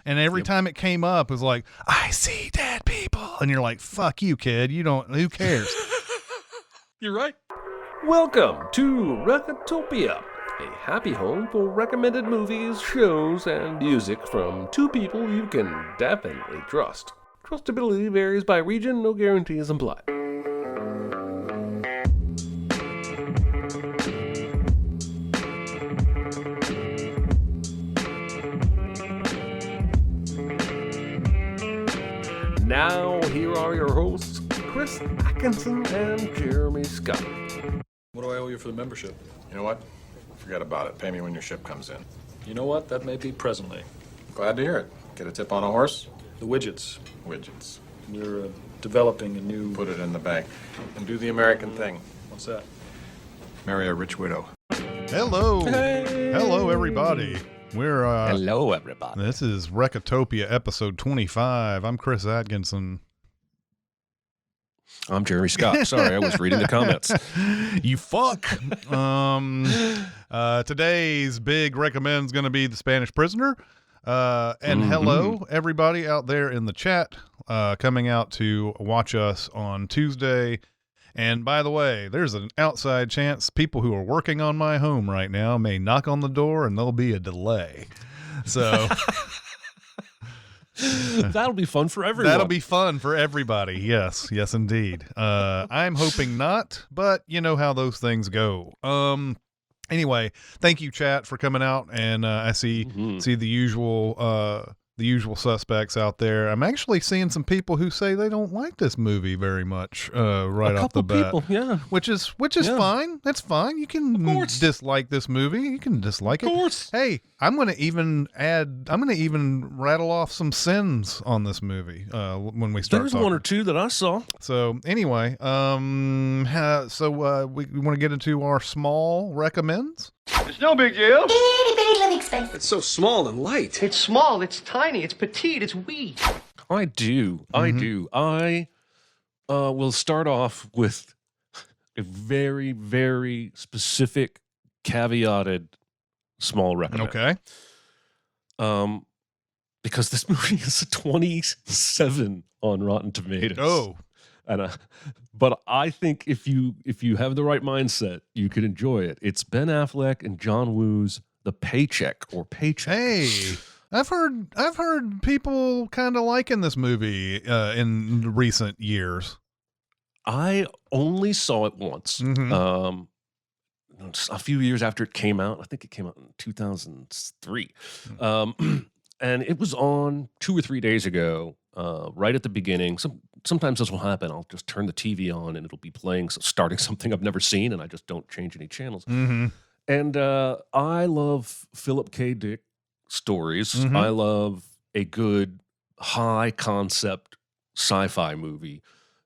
And every time it came up, it was like, I see dead people. And you're like, fuck you, kid. Who cares? You're right. Welcome to Recotopia, a happy home for recommended movies, shows, and music from two people you can definitely trust. Trustability varies by region, no guarantees implied. Now, here are your hosts, Chris Atkinson and Jeremy Scott. What do I owe you for the membership? You know what? Forget about it. Pay me when your ship comes in. You know what? That may be presently. Glad to hear it. Get a tip on a horse? The widgets. Widgets. We're developing a new... Put it in the bank. And do the American thing. What's that? Marry a rich widow. Hello. Hey. Hello, everybody. We're, Hello, everybody. This is Recotopia episode 25. I'm Chris Atkinson. I'm Jeremy Scott. Sorry, I was reading the comments. You fuck. Today's big recommend is going to be The Spanish Prisoner. And hello, everybody out there in the chat, coming out to watch us on Tuesday. And by the way, there's an outside chance people who are working on my home right now may knock on the door and there'll be a delay. So that'll be fun for everyone. That'll be fun for everybody. Yes, indeed. I'm hoping not, but you know how those things go. Anyway, thank you, chat, for coming out, and I see the usual suspects out there. I'm actually seeing some people who say they don't like this movie very much right off the bat. People, yeah. Which is fine. That's fine. You can dislike this movie. You can dislike it. Of course. Hey, I'm going to even rattle off some sins on this movie when we start There's talking. one or two that I saw. So anyway, we want to get into our small recommends. It's no big deal. Itty bitty living space. It's so small and light. It's small, it's tiny, it's petite, it's wee. I do. I will start off with a very, very specific, caveated small recommend. Okay. Because this movie is a 27 on Rotten Tomatoes. Oh. And but I think if you have the right mindset, you can enjoy it. It's Ben Affleck and John Woo's The Paycheck or Paycheck. Hey, I've heard people kind of liking this movie in recent years. I only saw it once. A few years after it came out. I think it came out in 2003. And it was on 2 or 3 days ago, right at the beginning. Sometimes this will happen. I'll just turn the TV on and it'll be playing, starting something I've never seen, and I just don't change any channels. And I love Philip K. Dick stories. I love a good high concept sci-fi movie.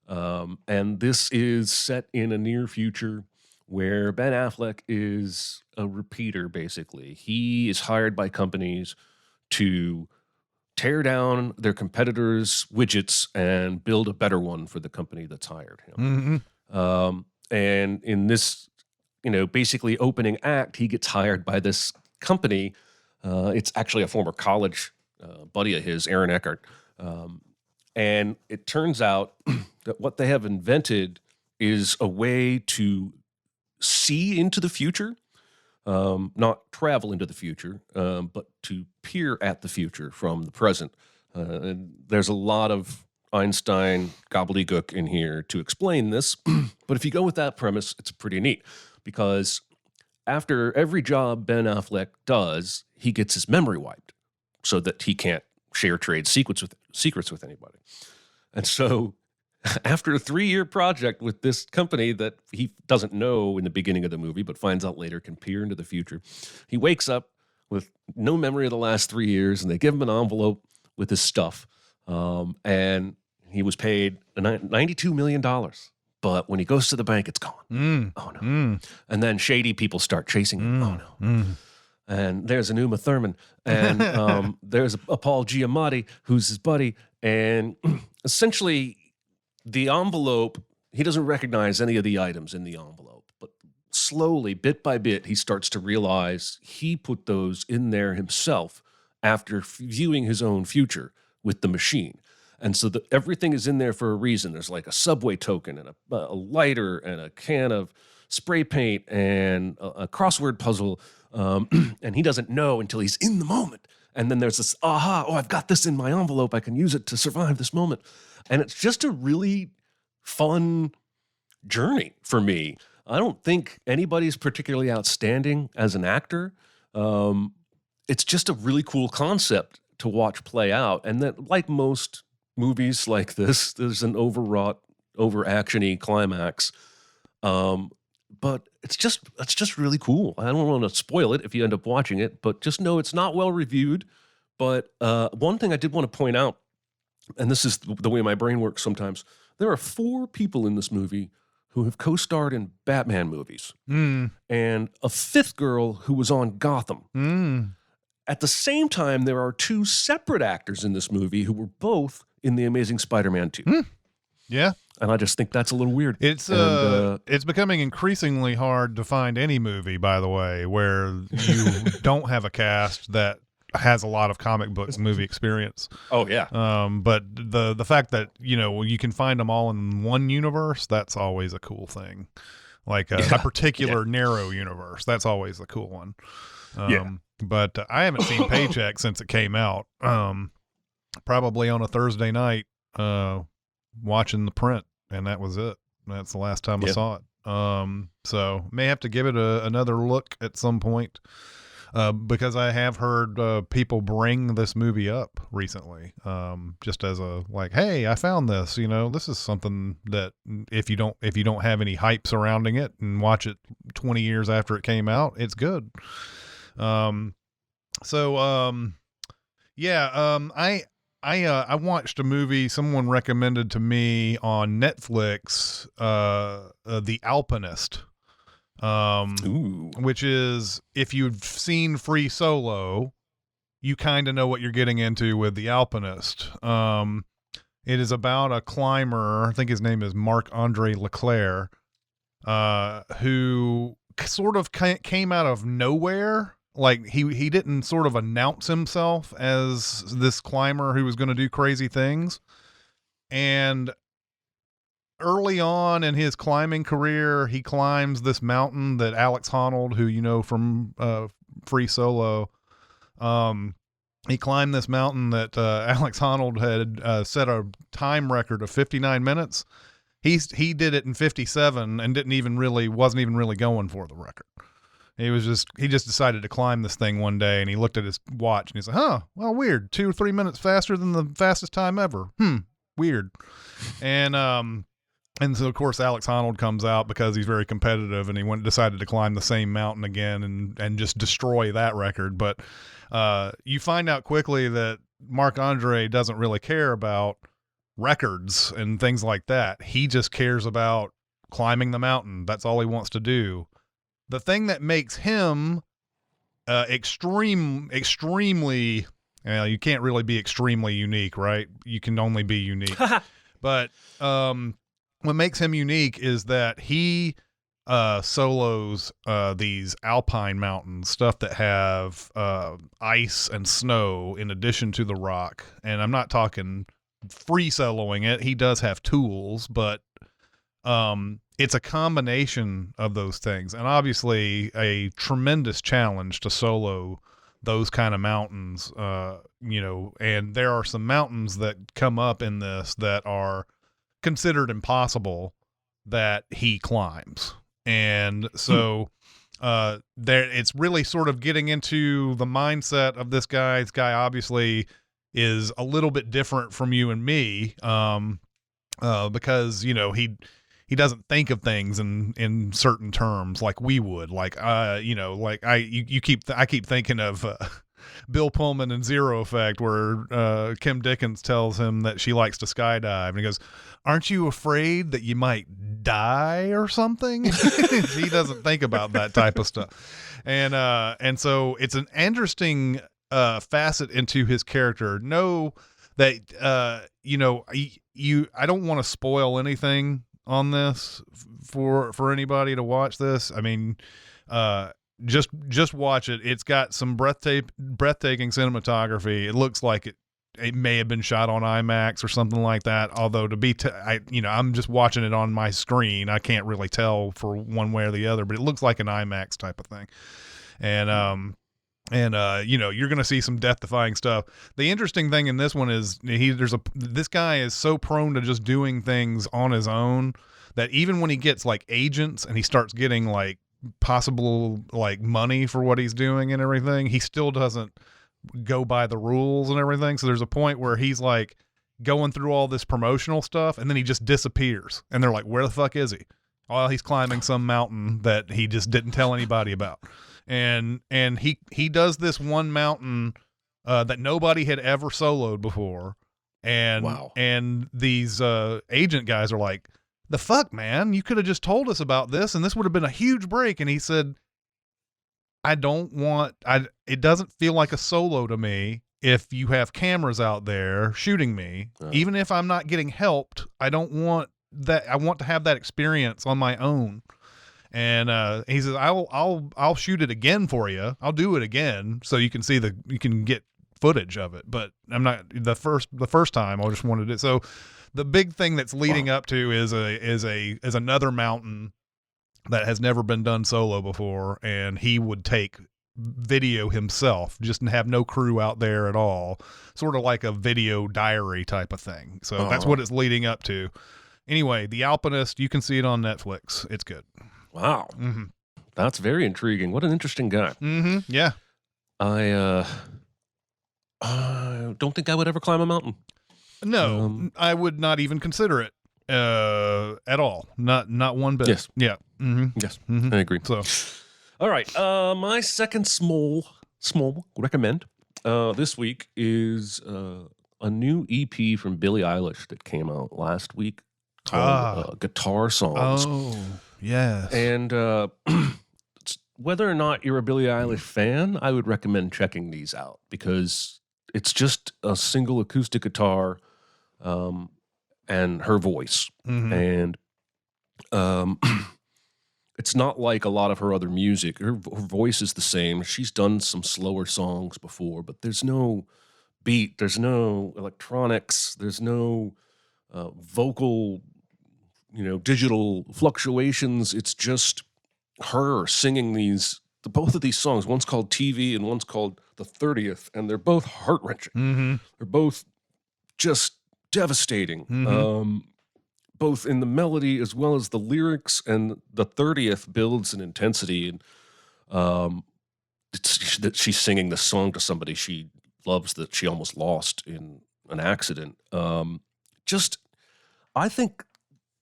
And this is set in a near future where Ben Affleck is a repeater, basically. He is hired by companies to tear down their competitors' widgets and build a better one for the company that's hired him. And in this, basically opening act, he gets hired by this company. It's actually a former college buddy of his, Aaron Eckhart. And it turns out that what they have invented is a way to see into the future. Not travel into the future, but to peer at the future from the present. And there's a lot of Einstein gobbledygook in here to explain this. But if you go with that premise, it's pretty neat. Because after every job Ben Affleck does, he gets his memory wiped so that he can't share trade secrets with anybody. And so after a 3-year project with this company that he doesn't know in the beginning of the movie, but finds out later can peer into the future, he wakes up with no memory of the last 3 years, and they give him an envelope with his stuff. And he was paid $92 million. But when he goes to the bank, it's gone. Oh, no. And then shady people start chasing him. Oh, no. And there's an Uma Thurman. And there's a Paul Giamatti, who's his buddy. And essentially, the envelope, he doesn't recognize any of the items in the envelope. But slowly, bit by bit, he starts to realize he put those in there himself after viewing his own future with the machine. And so everything is in there for a reason. There's like a subway token and a lighter and a can of spray paint and a crossword puzzle. And he doesn't know until he's in the moment. And then there's this, I've got this in my envelope. I can use it to survive this moment. And it's just a really fun journey for me. I don't think anybody's particularly outstanding as an actor. It's just a really cool concept to watch play out. And that, like most movies like this, there's an overwrought, over-action-y climax. But it's just really cool. I don't want to spoil it if you end up watching it, but just know it's not well reviewed. But one thing I did want to point out, and this is the way my brain works sometimes, there are 4 people in this movie who have co-starred in Batman movies, and a 5th girl who was on Gotham. At the same time, there are 2 separate actors in this movie who were both in The Amazing Spider-Man 2. Yeah. And I just think that's a little weird. It's becoming increasingly hard to find any movie, by the way, where you don't have a cast that has a lot of comic book movie experience. Oh yeah. But the fact that you can find them all in one universe, that's always a cool thing. Like a particular narrow universe, that's always a cool one. But I haven't seen Paycheck since it came out. Probably on a Thursday night, watching the print, and that was it. That's the last time I saw it. So may have to give it another look at some point. Because I have heard people bring this movie up recently, just as a like, hey, I found this. This is something that if you don't have any hype surrounding it and watch it 20 years after it came out, it's good. I watched a movie someone recommended to me on Netflix, The Alpinist. Which is, if you've seen Free Solo, you kind of know what you're getting into with The Alpinist. It is about a climber, I think his name is Marc-Andre Leclerc, who sort of came out of nowhere. Like he didn't sort of announce himself as this climber who was going to do crazy things. And early on in his climbing career, he climbs this mountain that Alex Honnold, who you know from Free Solo, he climbed this mountain that Alex Honnold had set a time record of 59 minutes. He did it in 57 and wasn't even really going for the record. He just decided to climb this thing one day, and he looked at his watch and he's like, well, weird. 2 or 3 minutes faster than the fastest time ever. Weird. And so, of course, Alex Honnold comes out because he's very competitive, and he decided to climb the same mountain again and just destroy that record. But you find out quickly that Marc-Andre doesn't really care about records and things like that. He just cares about climbing the mountain. That's all he wants to do. The thing that makes him extremely, you can't really be extremely unique, right? You can only be unique. But what makes him unique is that he solos these alpine mountains, stuff that have ice and snow in addition to the rock. And I'm not talking free soloing it. He does have tools, but it's a combination of those things. And obviously a tremendous challenge to solo those kind of mountains, and there are some mountains that come up in this that are considered impossible that he climbs. And so it's really sort of getting into the mindset of this guy. This guy obviously is a little bit different from you and me, because he doesn't think of things in certain terms like we would. Like I keep thinking of Bill Pullman in Zero Effect, where Kim Dickens tells him that she likes to skydive, and he goes, "Aren't you afraid that you might die or something?" He doesn't think about that type of stuff, and so it's an interesting facet into his character. Know that I don't want to spoil anything on this for anybody to watch this. I mean, just watch it. It's got some breathtaking cinematography. It looks like it may have been shot on IMAX or something like that. Although I'm just watching it on my screen. I can't really tell for one way or the other, but it looks like an IMAX type of thing. And you're going to see some death-defying stuff. The interesting thing in this one is this guy is so prone to just doing things on his own that even when he gets like agents and he starts getting like possible like money for what he's doing and everything, he still doesn't go by the rules and everything. So there's a point where he's like going through all this promotional stuff and then he just disappears. And they're like, where the fuck is he? Well, he's climbing some mountain that he just didn't tell anybody about. And he does this one mountain that nobody had ever soloed before. And wow. And these agent guys are like, the fuck, man, you could have just told us about this and this would have been a huge break. And he said, it doesn't feel like a solo to me if you have cameras out there shooting me. Even if I'm not getting helped, I don't want that. I want to have that experience on my own. And he says, I'll shoot it again for you. I'll do it again so you can see you can get footage of it. But I'm not the first time. I just wanted it. So the big thing that's leading up to is another mountain that has never been done solo before, and he would take video himself, just have no crew out there at all, sort of like a video diary type of thing. So that's what it's leading up to. Anyway, The Alpinist, you can see it on Netflix. It's good. Wow. Mm-hmm. That's very intriguing. What an interesting guy. Mm-hmm. Yeah. I don't think I would ever climb a mountain. No, I would not even consider it at all. Not one bit. Yes. Yeah. Mm-hmm. Yes. Mm-hmm. I agree. So, all right. My second small recommend this week is a new EP from Billie Eilish that came out last week called Guitar Songs. Oh, yes. And whether or not you're a Billie Eilish fan, I would recommend checking these out because it's just a single acoustic guitar and her voice. Mm-hmm. And it's not like a lot of her other music. Her voice is the same. She's done some slower songs before, but there's no beat. There's no electronics. There's no vocal, digital fluctuations. It's just her singing both of these songs. One's called TV and one's called The 30th, and they're both heart-wrenching. Mm-hmm. They're both just devastating. Mm-hmm. Both in the melody as well as the lyrics, and the 30th builds an intensity, and it's that she's singing the song to somebody she loves that she almost lost in an accident. I think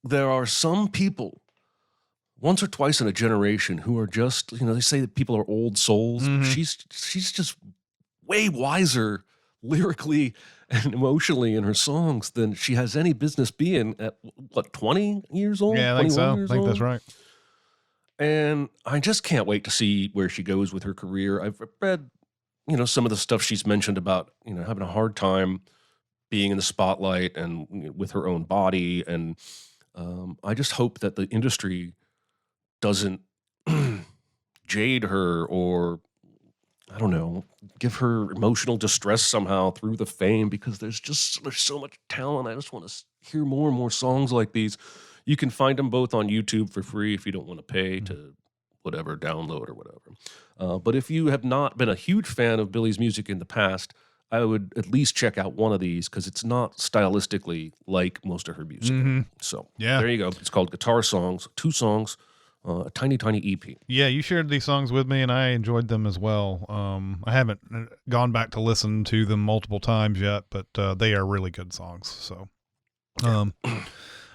there are some people once or twice in a generation who are just, they say that people are old souls. Mm-hmm. She's just way wiser lyrically and emotionally in her songs than she has any business being at 20 years old? Yeah, I think so. I think that's old? right. And I just can't wait to see where she goes with her career. I've read, some of the stuff she's mentioned about, having a hard time being in the spotlight and with her own body. And I just hope that the industry doesn't jade her or, I don't know, give her emotional distress somehow through the fame, because there's so much talent. I just want to hear more and more songs like these. You can find them both on YouTube for free if you don't want to pay to whatever, download or whatever. But if you have not been a huge fan of Billie's music in the past, I would at least check out one of these because it's not stylistically like most of her music. Mm-hmm. So Yeah. there you go. It's called Guitar Songs, 2 songs, a tiny, tiny EP. Yeah, you shared these songs with me, and I enjoyed them as well. I haven't gone back to listen to them multiple times yet, but they are really good songs. So,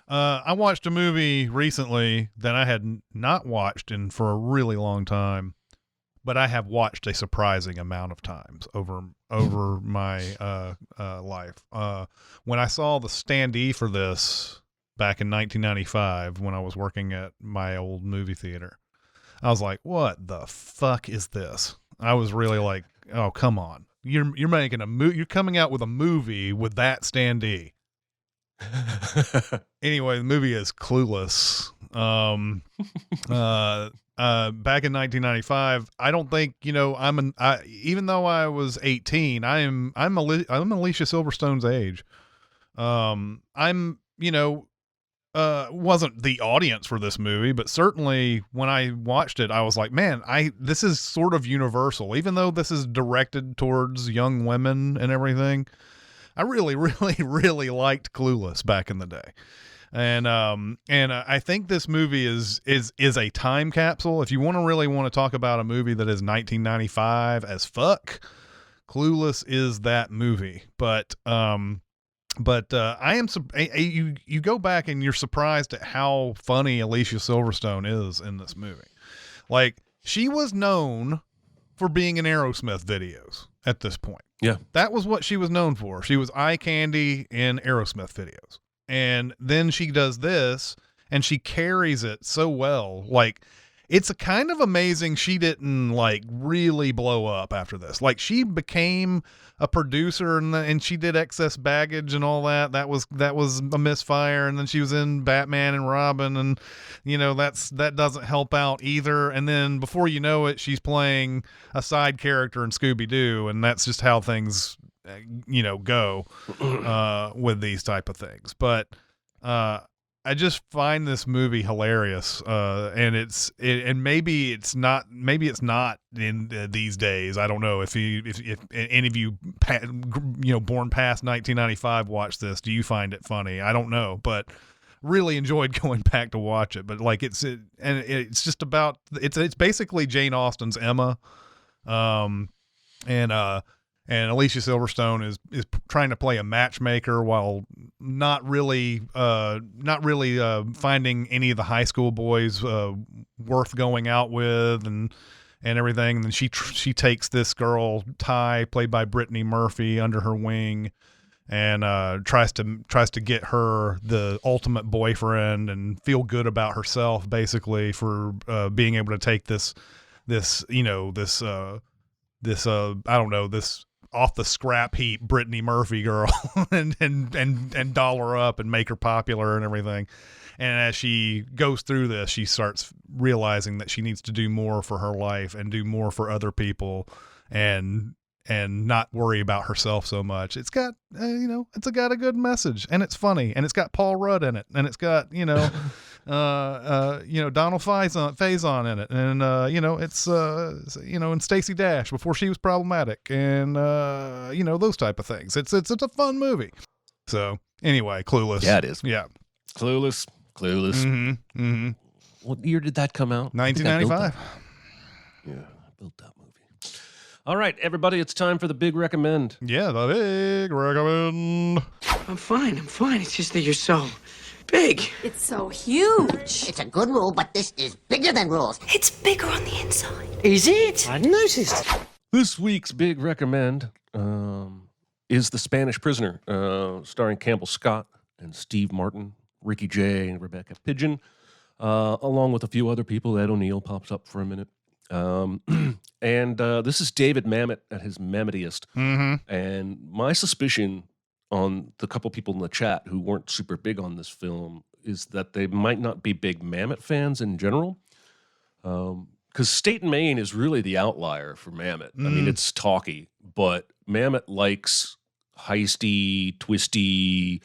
I watched a movie recently that I had not watched for a really long time, but I have watched a surprising amount of times over my life. When I saw the standee for this back in 1995, when I was working at my old movie theater, I was like, "What the fuck is this?" I was really like, "Oh, come on! You're making you're coming out with a movie with that standee." Anyway, the movie is Clueless. back in 1995, I don't think, even though I was 18, I'm Alicia Silverstone's age. Wasn't the audience for this movie, but certainly when I watched it, I was like, man, this is sort of universal, even though this is directed towards young women and everything. I really, really, really liked Clueless back in the day. And I think this movie is a time capsule. If you really want to talk about a movie that is 1995 as fuck, Clueless is that movie. But you go back and you're surprised at how funny Alicia Silverstone is in this movie. Like, she was known for being in Aerosmith videos at this point. Yeah. That was what she was known for. She was eye candy in Aerosmith videos. And then she does this and she carries it so well. Like, it's a kind of amazing she didn't like really blow up after this. Like, she became a producer and she did Excess Baggage and all that. That was a misfire. And then she was in Batman and Robin, and that doesn't help out either. And then before you know it, she's playing a side character in Scooby-Doo, and that's just how things go with these type of things. But I just find this movie hilarious, and maybe it's not in these days. I don't know if any of you born past 1995 watch this. Do you find it funny? I don't know, but really enjoyed going back to watch it. But like it's just about it's basically Jane Austen's Emma, and Alicia Silverstone is trying to play a matchmaker while not really finding any of the high school boys worth going out with and everything. And then she takes this girl Ty, played by Brittany Murphy, under her wing, and tries to get her the ultimate boyfriend and feel good about herself, basically, for being able to take this off the scrap heap Brittany Murphy girl and doll her up and make her popular and everything. And as she goes through this, she starts realizing that she needs to do more for her life and do more for other people and not worry about herself so much. It's got, it's got a good message, and it's funny, and it's got Paul Rudd in it, and it's got, Donald Faison in it, and it's and Stacey Dash before she was problematic, and those type of things. It's a fun movie. So anyway, Clueless. Yeah, it is. Yeah, Clueless. Mm-hmm. Mm-hmm. What year did that come out? 1995. Yeah, I built that movie. All right, everybody, it's time for the big recommend. Yeah, the big recommend. I'm fine. It's just that you're so big. It's so huge. It's a good rule, but this is bigger than rules. It's bigger on the inside. Is it? I noticed. This week's big recommend is The Spanish Prisoner, starring Campbell Scott and Steve Martin, Ricky Jay, and Rebecca Pidgeon, along with a few other people. Ed O'Neill pops up for a minute. And this is David Mamet at his Mammotiest. Mm-hmm. And my suspicion on the couple people in the chat who weren't super big on this film is that they might not be big Mamet fans in general. Because State and Maine is really the outlier for Mamet. I mean, it's talky, but Mamet likes heisty, twisty,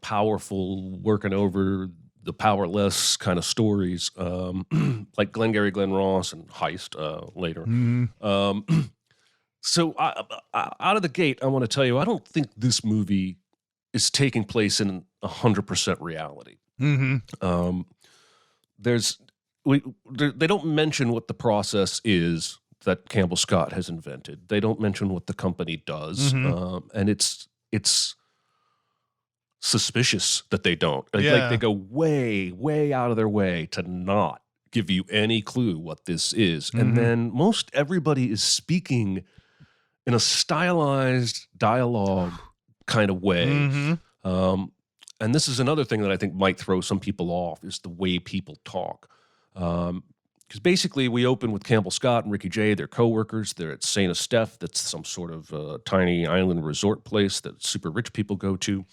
powerful, working over the powerless kind of stories, like Glengarry Glen Ross and Heist later. Mm-hmm. So out of the gate, I want to tell you, I don't think this movie is taking place in 100% reality. Mm-hmm. They don't mention what the process is that Campbell Scott has invented. They don't mention what the company does, and it's suspicious that they don't. Like they go way, way out of their way to not give you any clue what this is. Mm-hmm. And then most everybody is speaking in a stylized dialogue kind of way. Mm-hmm. And this is another thing that I think might throw some people off, is the way people talk. Because basically we open with Campbell Scott and Ricky Jay. They're coworkers. They're at Saint Estephe. That's some sort of tiny island resort place that super rich people go to.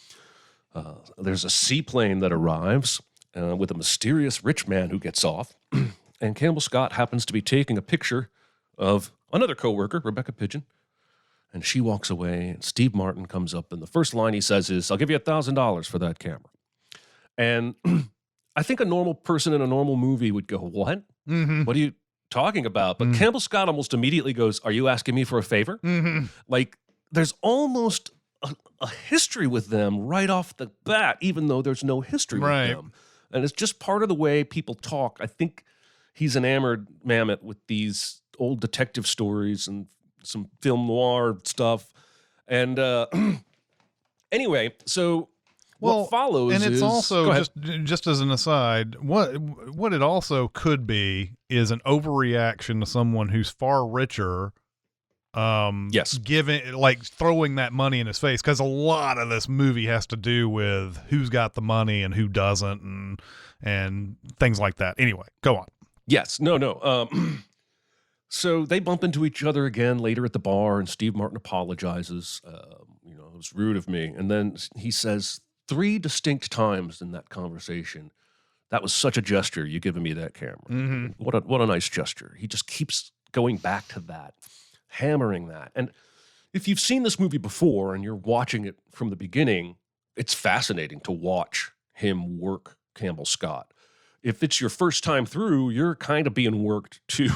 There's a seaplane that arrives with a mysterious rich man who gets off. and Campbell Scott happens to be taking a picture of another coworker, Rebecca Pigeon, and she walks away, and Steve Martin comes up, and the first line he says is, "I'll give you $1,000 for that camera." And I think a normal person in a normal movie would go, "What? What are you talking about?" But Campbell Scott almost immediately goes, "Are you asking me for a favor?" Like, there's almost a history with them right off the bat, even though there's no history with them. And it's just part of the way people talk. I think he's enamored Mamet with these old detective stories and some film noir stuff. And anyway, so what follows and it's is, also just as an aside, what it also could be is an overreaction to someone who's far richer. Giving, like, throwing that money in his face, because a lot of this movie has to do with who's got the money and who doesn't, and things like that. Anyway, go on. Yes, no. So they bump into each other again later at the bar, and Steve Martin apologizes. It was rude of me. And then he says 3 distinct times in that conversation, "That was such a gesture, you giving me that camera." What a nice gesture. He just keeps going back to that, hammering that. And if you've seen this movie before and you're watching it from the beginning, it's fascinating to watch him work Campbell Scott. If it's your first time through, you're kind of being worked too.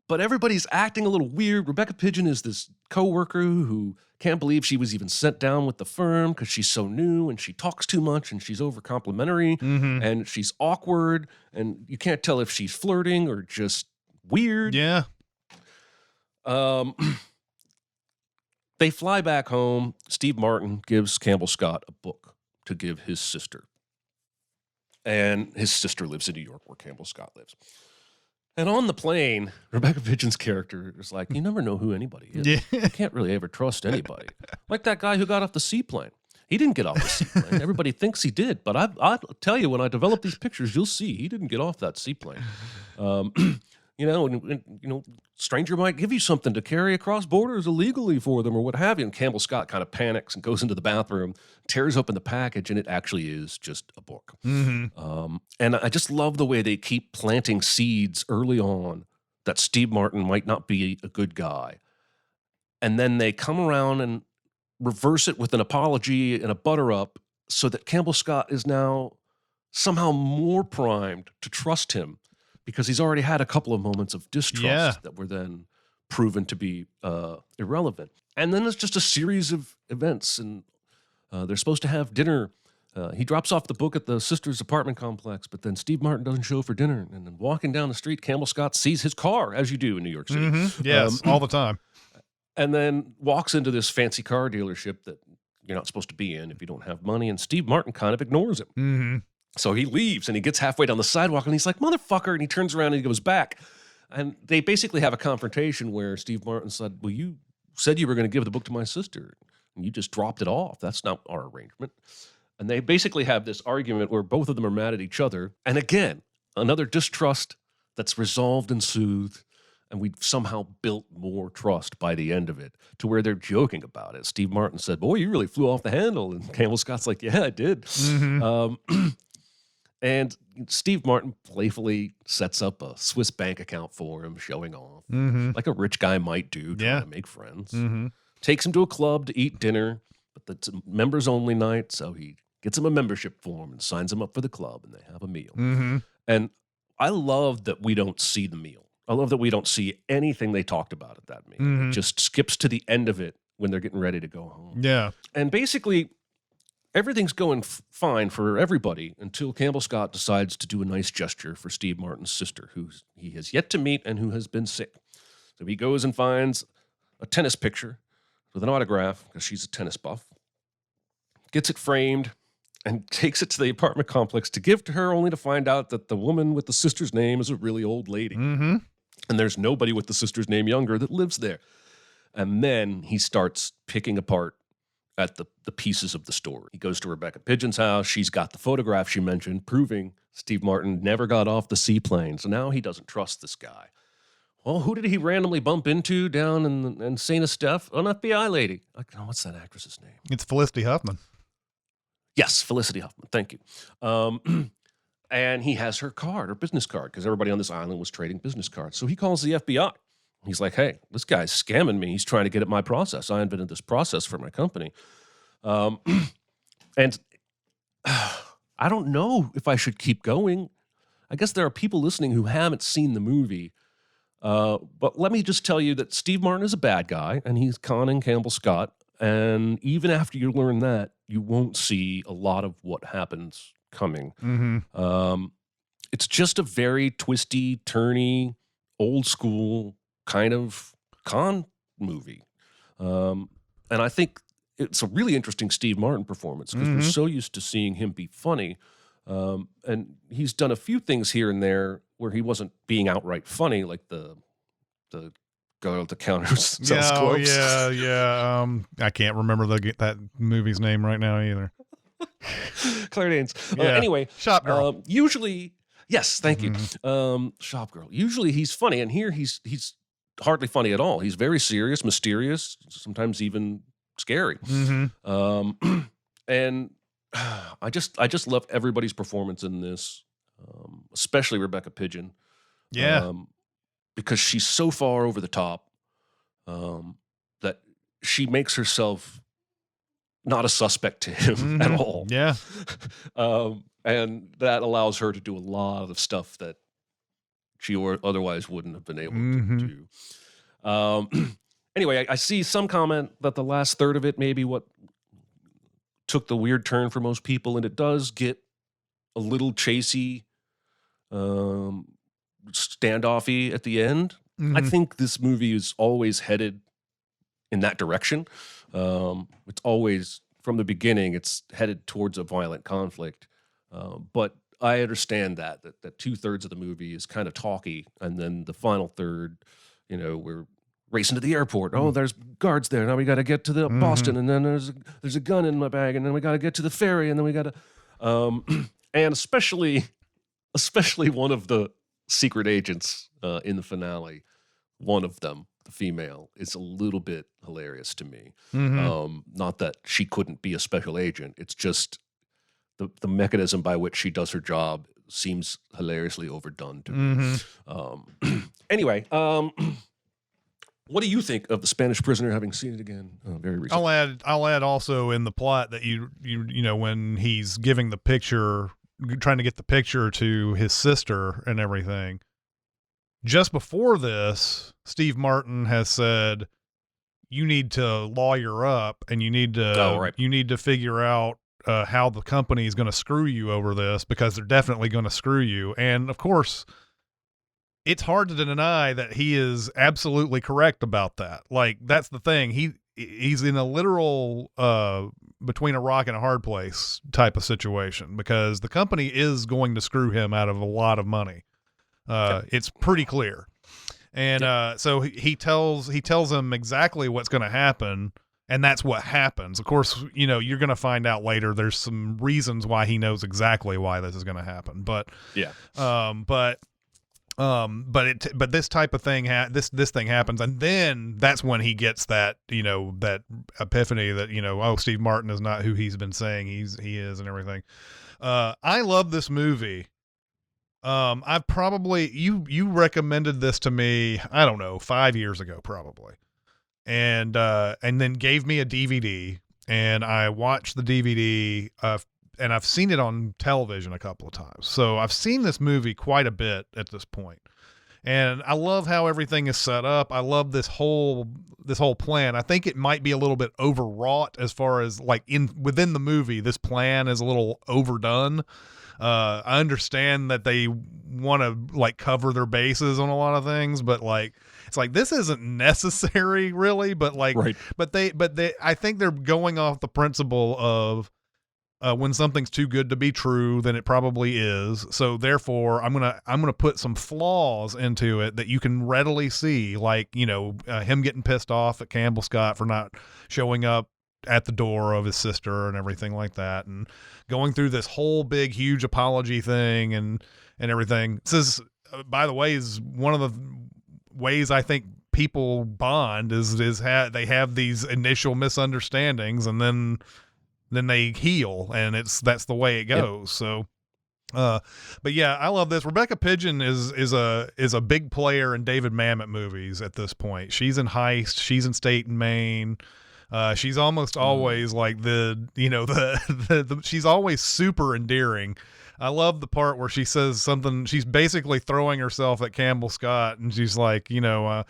But everybody's acting a little weird. Rebecca Pigeon is this coworker who can't believe she was even sent down with the firm because she's so new and she talks too much and she's over complimentary and she's awkward and you can't tell if she's flirting or just weird. Yeah. They fly back home. Steve Martin gives Campbell Scott a book to give his sister. And his sister lives in New York, where Campbell Scott lives. And on the plane, Rebecca Pigeon's character is like, you never know who anybody is. Yeah. You can't really ever trust anybody. Like that guy who got off the seaplane. He didn't get off the seaplane. Everybody thinks he did. But I'll tell you, when I develop these pictures, you'll see he didn't get off that seaplane. Stranger might give you something to carry across borders illegally for them or what have you. And Campbell Scott kind of panics and goes into the bathroom, tears open the package, and it actually is just a book. And I just love the way they keep planting seeds early on that Steve Martin might not be a good guy. And then they come around and reverse it with an apology and a butter up so that Campbell Scott is now somehow more primed to trust him, because he's already had a couple of moments of distrust that were then proven to be irrelevant. And then it's just a series of events, and they're supposed to have dinner. He drops off the book at the sister's apartment complex, but then Steve Martin doesn't show for dinner. And then walking down the street, Campbell Scott sees his car, as you do in New York City. Yes, all the time. And then walks into this fancy car dealership that you're not supposed to be in if you don't have money, and Steve Martin kind of ignores him. So he leaves and he gets halfway down the sidewalk and he's like, "Motherfucker," and he turns around and he goes back. And they basically have a confrontation where Steve Martin said, "Well, you said you were going to give the book to my sister and you just dropped it off. That's not our arrangement." And they basically have this argument where both of them are mad at each other. And again, another distrust that's resolved and soothed. And we've somehow built more trust by the end of it, to where they're joking about it. Steve Martin said, "Boy, you really flew off the handle." And Campbell Scott's like, "Yeah, I did." And Steve Martin playfully sets up a Swiss bank account for him, showing off, like a rich guy might do, trying to make friends. Takes him to a club to eat dinner, but that's a members-only night, so he gets him a membership form and signs him up for the club, and they have a meal. And I love that we don't see the meal. I love that we don't see anything they talked about at that meal. It just skips to the end of it when they're getting ready to go home. Yeah. And basically, everything's going fine for everybody until Campbell Scott decides to do a nice gesture for Steve Martin's sister, who he has yet to meet and who has been sick. So he goes and finds a tennis picture with an autograph, because she's a tennis buff, gets it framed, and takes it to the apartment complex to give to her, only to find out that the woman with the sister's name is a really old lady. And there's nobody with the sister's name younger that lives there. And then he starts picking apart at the pieces of the story. He goes to Rebecca Pigeon's house. She's got the photograph she mentioned, proving Steve Martin never got off the seaplane. So now he doesn't trust this guy. Well, who did he randomly bump into down in St. Estephe? An FBI lady. What's that actress's name? It's Felicity Huffman. Yes, Felicity Huffman. Thank you. And he has her card, her business card, because everybody on this island was trading business cards. So he calls the FBI. He's like, hey, this guy's scamming me. He's trying to get at my process. I invented this process for my company. And I don't know if I should keep going. I guess there are people listening who haven't seen the movie. But let me just tell you that Steve Martin is a bad guy, and he's conning Campbell Scott. And even after you learn that, you won't see a lot of what happens coming. It's just a very twisty, turny, old school kind of con movie. And I think it's a really interesting Steve Martin performance because we're so used to seeing him be funny. And he's done a few things here and there where he wasn't being outright funny, like the girl at the counter sells clothes. I can't remember that movie's name right now either. Claire Danes. Yeah. Anyway, Shop Girl. Usually, yes, thank you. Shop Girl. Usually he's funny, and here he's hardly funny at all. He's very serious, mysterious, sometimes even scary. And I just love everybody's performance in this, especially Rebecca Pidgeon. Yeah. Because she's so far over the top that she makes herself not a suspect to him at all. Yeah. And that allows her to do a lot of stuff that she otherwise wouldn't have been able to do. Anyway, I see some comment that the last third of it maybe what took the weird turn for most people, and it does get a little chasey, standoffy at the end. I think this movie is always headed in that direction. It's always, from the beginning, it's headed towards a violent conflict. But I understand that 2/3 of the movie is kind of talky, and then the final third, we're racing to the airport. Oh, there's guards there. Now we got to get to the Boston, and then there's a gun in my bag, and then we got to get to the ferry, and then we got to, and especially one of the secret agents in the finale, one of them, the female, is a little bit hilarious to me. Not that she couldn't be a special agent. It's just the mechanism by which she does her job seems hilariously overdone to me. Anyway, what do you think of The Spanish Prisoner, having seen it again very recently? I'll add also in the plot that you when he's giving the picture, trying to get the picture to his sister and everything. Just before this, Steve Martin has said, you need to lawyer up, and you need to figure out how the company is going to screw you over this, because they're definitely going to screw you. And of course, it's hard to deny that he is absolutely correct about that. Like, that's the thing. He's in a literal between a rock and a hard place type of situation, because the company is going to screw him out of a lot of money. It's pretty clear. And so he tells him exactly what's going to happen, and that's what happens. Of course, you're going to find out later there's some reasons why he knows exactly why this is going to happen. But but this type of thing this thing happens, and then that's when he gets that that epiphany that Steve Martin is not who he's been saying he is, and everything. I love this movie. I've probably you recommended this to me, I don't know, 5 years ago probably, and then gave me a DVD, and I watched the DVD, and I've seen it on television a couple of times. So I've seen this movie quite a bit at this point. And I love how everything is set up. I love this whole plan. I think it might be a little bit overwrought as far as like within the movie, this plan is a little overdone. I understand that they want to like cover their bases on a lot of things, but like, it's like, this isn't necessary really, but like, right. but they, I think they're going off the principle of, when something's too good to be true, then it probably is. So therefore, I'm gonna put some flaws into it that you can readily see, like him getting pissed off at Campbell Scott for not showing up at the door of his sister and everything like that, and going through this whole big huge apology thing and everything. This is, by the way, is one of the ways I think people bond is they have these initial misunderstandings, and then they heal, and that's the way it goes. Yep. So But yeah, I love this. Rebecca Pidgeon is a big player in David Mamet movies at this point. She's in Heist. She's in State and Maine. She's almost always like the she's always super endearing. I love the part where she says something. She's basically throwing herself at Campbell Scott, and she's like, I'm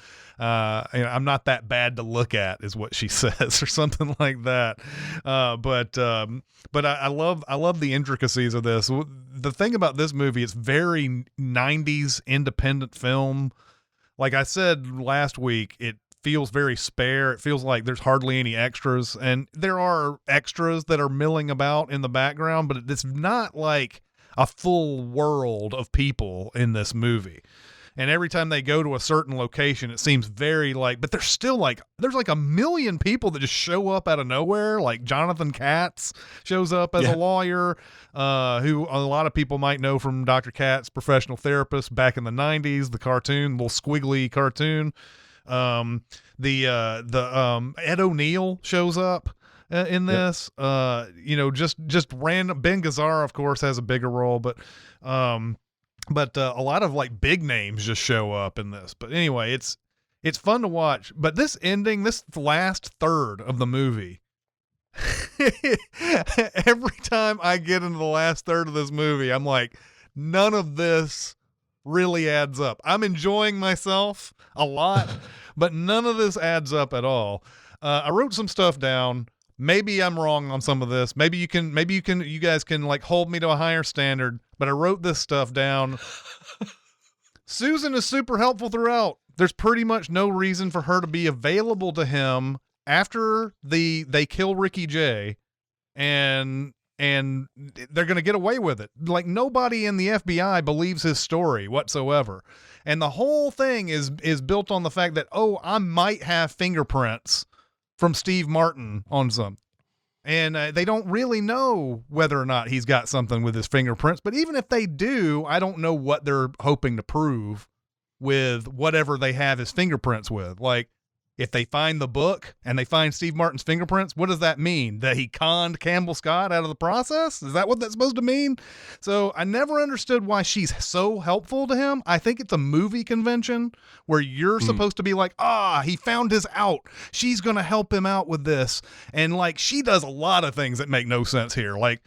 not that bad to look at, is what she says, or something like that. But I love the intricacies of this. The thing about this movie, it's very 90s independent film. Like I said last week, it feels very spare. It feels like there's hardly any extras, and there are extras that are milling about in the background, but it's not like a full world of people in this movie. And every time they go to a certain location, it seems very but there's still there's like a million people that just show up out of nowhere. Like Jonathan Katz shows up as a lawyer, who a lot of people might know from Dr. Katz, Professional Therapist, back in the 90s, the cartoon, little squiggly cartoon. Ed O'Neill shows up in this. Just random. Ben Gazzara, of course, has a bigger role, but a lot of like big names just show up in this. But anyway, it's fun to watch. But this ending, this last third of the movie, every time I get into the last third of this movie, I'm like, none of this really adds up. I'm enjoying myself a lot, but none of this adds up at all. I wrote some stuff down. Maybe I'm wrong on some of this. Maybe you guys can like hold me to a higher standard, but I wrote this stuff down. Susan is super helpful throughout. There's pretty much no reason for her to be available to him after they kill Ricky Jay, and they're going to get away with it. Like nobody in the FBI believes his story whatsoever. And the whole thing is built on the fact that, I might have fingerprints from Steve Martin on some. And they don't really know whether or not he's got something with his fingerprints. But even if they do, I don't know what they're hoping to prove with whatever they have his fingerprints with. Like, if they find the book and they find Steve Martin's fingerprints, what does that mean? That he conned Campbell Scott out of the process? Is that what that's supposed to mean? So I never understood why she's so helpful to him. I think it's a movie convention where you're supposed to be like, he found his out. She's going to help him out with this. And like, she does a lot of things that make no sense here. Like,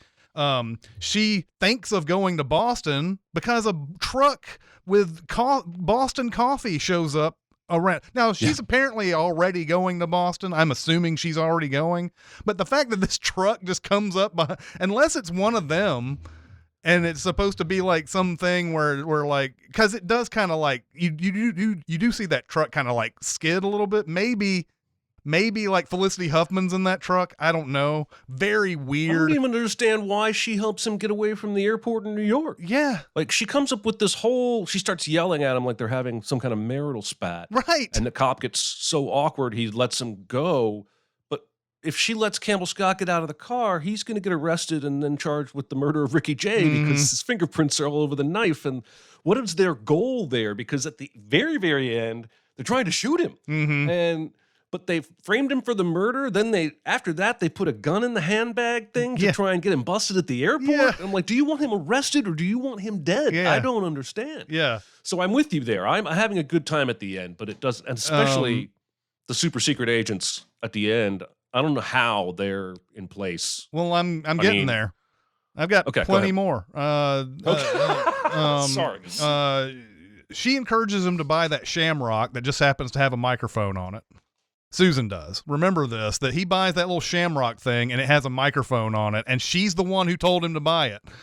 she thinks of going to Boston because a truck with Boston coffee shows up around. Now she's apparently already going to Boston. I'm assuming she's already going, but the fact that this truck just comes up unless it's one of them, and it's supposed to be like something where like, because it does kind of like you do see that truck kind of like skid a little bit. Maybe like Felicity Huffman's in that truck. I don't know. Very weird. I don't even understand why she helps him get away from the airport in New York. Yeah. Like she comes up with she starts yelling at him like they're having some kind of marital spat. Right. And the cop gets so awkward, he lets him go. But if she lets Campbell Scott get out of the car, he's going to get arrested and then charged with the murder of Ricky Jay because his fingerprints are all over the knife. And what is their goal there? Because at the very, very end, they're trying to shoot him. But they framed him for the murder. Then after that, they put a gun in the handbag thing to try and get him busted at the airport. Yeah. I'm like, do you want him arrested or do you want him dead? Yeah. I don't understand. Yeah. So I'm with you there. I'm having a good time at the end, but it does, and especially the super secret agents at the end. I don't know how they're in place. Well, I'm getting there. I've got plenty more. Sorry. She encourages him to buy that shamrock that just happens to have a microphone on it. Susan does. Remember this, that he buys that little shamrock thing and it has a microphone on it, and she's the one who told him to buy it. Yes.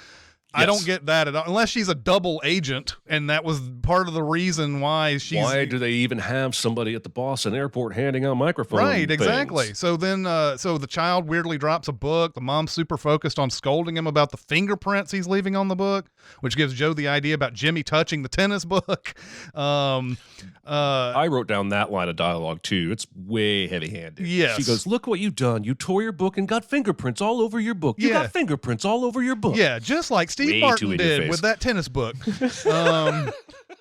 I don't get that at all, unless she's a double agent, and that was part of the reason why she's... Why do they even have somebody at the Boston airport handing out microphones? Right, exactly. So then, so the child weirdly drops a book. The mom's super focused on scolding him about the fingerprints he's leaving on the book, which gives Joe the idea about Jimmy touching the tennis book. I wrote down that line of dialogue too. It's way heavy-handed. Yes. She goes, "Look what you've done. You tore your book and got fingerprints all over your book. You got fingerprints all over your book." Yeah, just like Steve Martin did with that tennis book.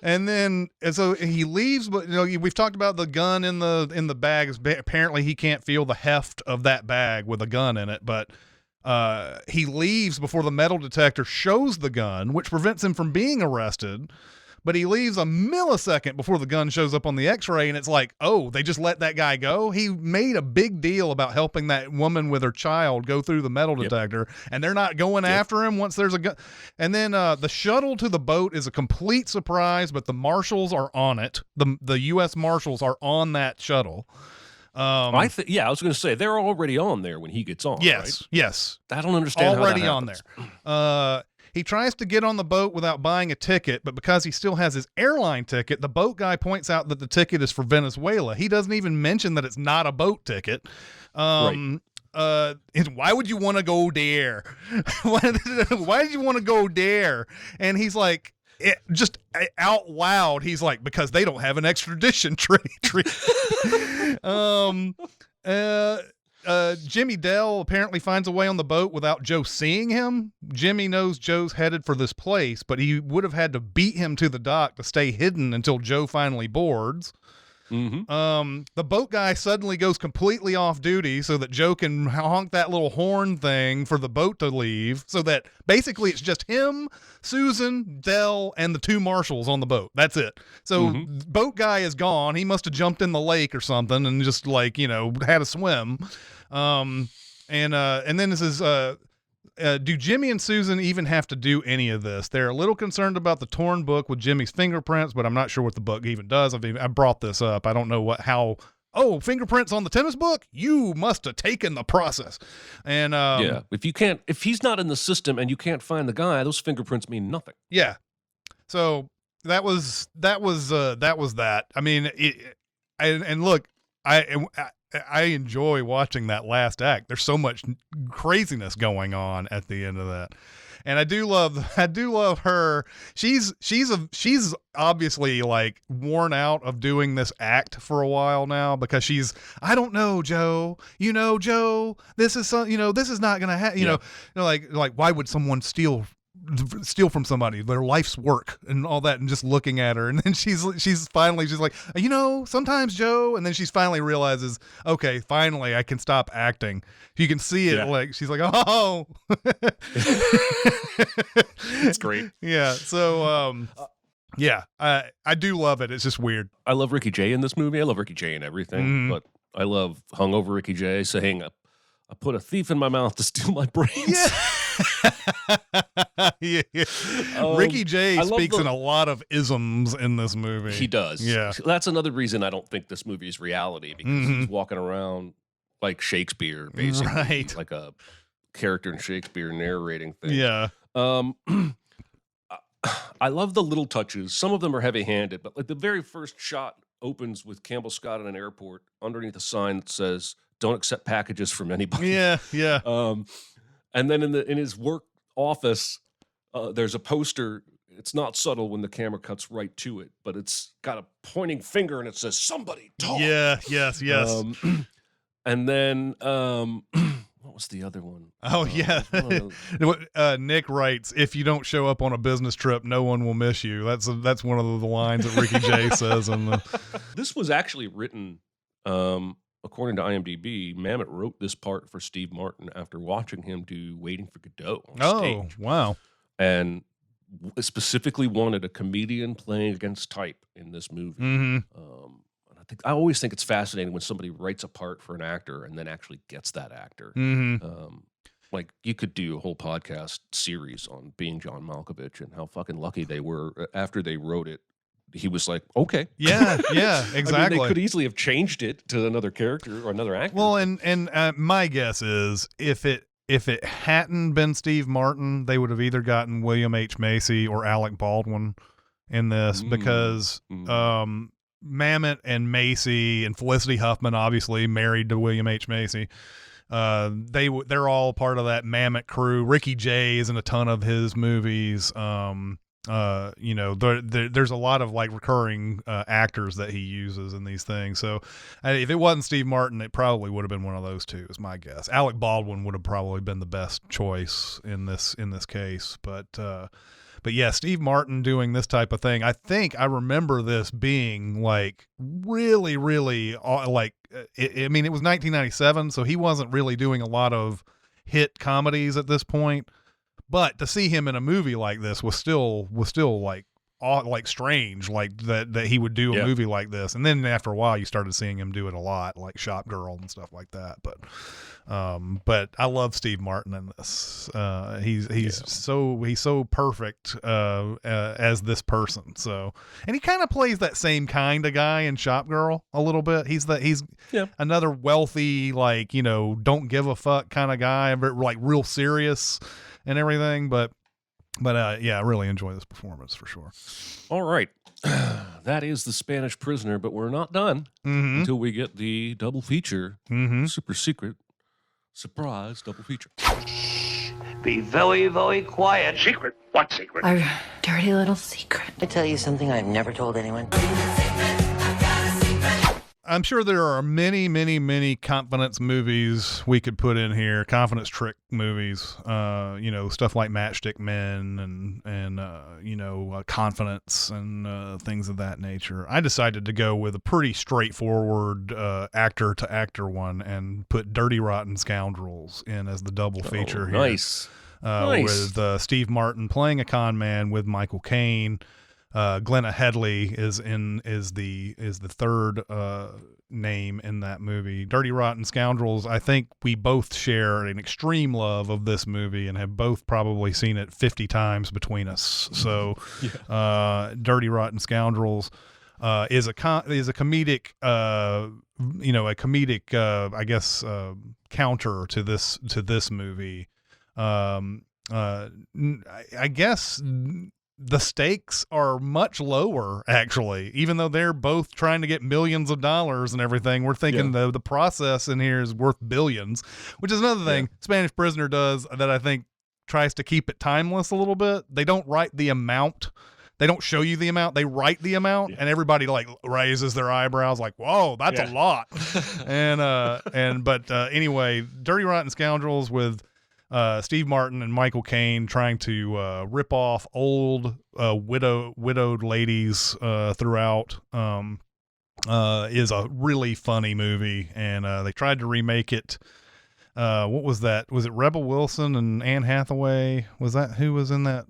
And so he leaves, but we've talked about the gun in the bag. Apparently he can't feel the heft of that bag with a gun in it, but he leaves before the metal detector shows the gun, which prevents him from being arrested. But he leaves a millisecond before the gun shows up on the x-ray, and it's like, oh, they just let that guy go? He made a big deal about helping that woman with her child go through the metal detector, and they're not going after him once there's a gun. And then the shuttle to the boat is a complete surprise, but the marshals are on it. The U.S. Marshals are on that shuttle. I was going to say, they're already on there when he gets on, yes, right? Yes. I don't understand already how that on happens. there. He tries to get on the boat without buying a ticket, but because he still has his airline ticket, the boat guy points out that the ticket is for Venezuela. He doesn't even mention that it's not a boat ticket. Why would you want to go there? Why did you want to go there? And he's like, just out loud, he's like, because they don't have an extradition treaty. Jimmy Dell apparently finds a way on the boat without Joe seeing him. Jimmy knows Joe's headed for this place, but he would have had to beat him to the dock to stay hidden until Joe finally boards. The boat guy suddenly goes completely off duty so that Joe can honk that little horn thing for the boat to leave, so that basically it's just him, Susan, Dell, and the two marshals on the boat. That's it. So boat guy is gone. He must have jumped in the lake or something and just had a swim. And then this is do Jimmy and Susan even have to do any of this? They're a little concerned about the torn book with Jimmy's fingerprints, but I'm not sure what the book even does. I brought this up. I don't know fingerprints on the tennis book? You must have taken the process. And if he's not in the system and you can't find the guy, those fingerprints mean nothing. Yeah. So that was that. I mean, look, I enjoy watching that last act. There's so much craziness going on at the end of that. And I do love her. She's obviously like worn out of doing this act for a while now, because I don't know, Joe, Joe, this is this is not going to happen, like why would someone steal from somebody their life's work and all that, and just looking at her, and then she's like, sometimes, Joe, and then she's finally realizes, okay, finally I can stop acting. You can see it, like she's like, oh. It's great. Yeah. So I do love it. It's just weird. I love Ricky Jay in this movie. I love Ricky Jay in everything, but I love hungover Ricky Jay saying, I put a thief in my mouth to steal my brains. Yeah. Ricky Jay speaks in a lot of isms in this movie. He does. Yeah. That's another reason I don't think this movie is reality, because he's walking around like Shakespeare, basically. Right. Like a character in Shakespeare narrating things. Yeah. I love the little touches. Some of them are heavy-handed, but like the very first shot opens with Campbell Scott in an airport underneath a sign that says, "Don't accept packages from anybody." Yeah, yeah. And then in his work office, there's a poster. It's not subtle when the camera cuts right to it, but it's got a pointing finger and it says, "Somebody talk." Yeah, yes. And then what was the other one? Oh, yeah. Nick writes, "If you don't show up on a business trip, no one will miss you." That's one of the lines that Ricky Jay says. This was actually written, according to IMDb, Mamet wrote this part for Steve Martin after watching him do Waiting for Godot on stage. Oh, wow. And specifically wanted a comedian playing against type in this movie. And I always think it's fascinating when somebody writes a part for an actor and then actually gets that actor. Like, you could do a whole podcast series on Being John Malkovich and how fucking lucky they were after they wrote it. He was like, okay. Yeah, exactly. I mean, they could easily have changed it to another character or another actor. Well, and my guess is if it hadn't been Steve Martin, they would have either gotten William H. Macy or Alec Baldwin in this, because Mamet and Macy and Felicity Huffman, obviously married to William H. Macy. They're all part of that Mamet crew. Ricky Jay is in a ton of his movies. There's a lot of like recurring actors that he uses in these things. So if it wasn't Steve Martin, it probably would have been one of those two, is my guess. Alec Baldwin would have probably been the best choice in this case, but yeah, Steve Martin doing this type of thing. I think I remember this being like really, really like, it was 1997, so he wasn't really doing a lot of hit comedies at this point. But to see him in a movie like this was still like strange, like that he would do a movie like this. And then after a while, you started seeing him do it a lot, like Shop Girl and stuff like that. But I love Steve Martin in this. He's so perfect as this person. So, and he kind of plays that same kind of guy in Shop Girl a little bit. He's another wealthy, like, you know, don't give a fuck kind of guy, like real serious and everything. But yeah, I really enjoy this performance for sure. All right. That is The Spanish Prisoner, but we're not done until we get the double feature, super secret, surprise double feature. Be very, very quiet. Secret? What secret? Our dirty little secret. I tell you something I've never told anyone. I'm sure there are many, many, many confidence movies we could put in here. Confidence trick movies, stuff like Matchstick Men and Confidence and things of that nature. I decided to go with a pretty straightforward actor to actor one and put Dirty Rotten Scoundrels in as the double feature here. Nice. With Steve Martin playing a con man with Michael Caine. Glenna Headley is the third name in that movie. Dirty Rotten Scoundrels, I think we both share an extreme love of this movie and have both probably seen it 50 times between us. So Dirty Rotten Scoundrels is a comedic counter to this movie. I guess the stakes are much lower, actually, even though they're both trying to get millions of dollars and everything. We're thinking the process in here is worth billions, which is another thing Spanish Prisoner does that I think tries to keep it timeless a little bit. They don't write the amount. They don't show you the amount. They write the amount, and everybody like raises their eyebrows like, whoa, that's a lot. Anyway, Dirty Rotten Scoundrels with Steve Martin and Michael Caine trying to rip off old widowed ladies throughout is a really funny movie, and they tried to remake it. What was that? Was it Rebel Wilson and Anne Hathaway? Was that who was in that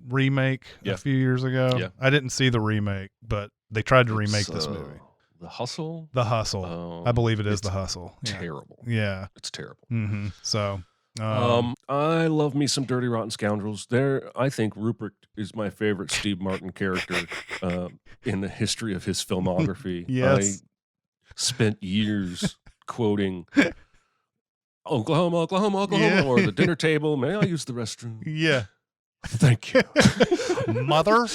remake a few years ago? Yeah. I didn't see the remake, but they tried to remake this movie. The Hustle? The Hustle. I believe it is The Hustle. Terrible. Yeah. It's terrible. Mm-hmm. So... I love me some Dirty Rotten Scoundrels. I think Rupert is my favorite Steve Martin character in the history of his filmography. Yes. I spent years quoting Oklahoma, or the dinner table. May I use the restroom? Yeah. Thank you. Mother?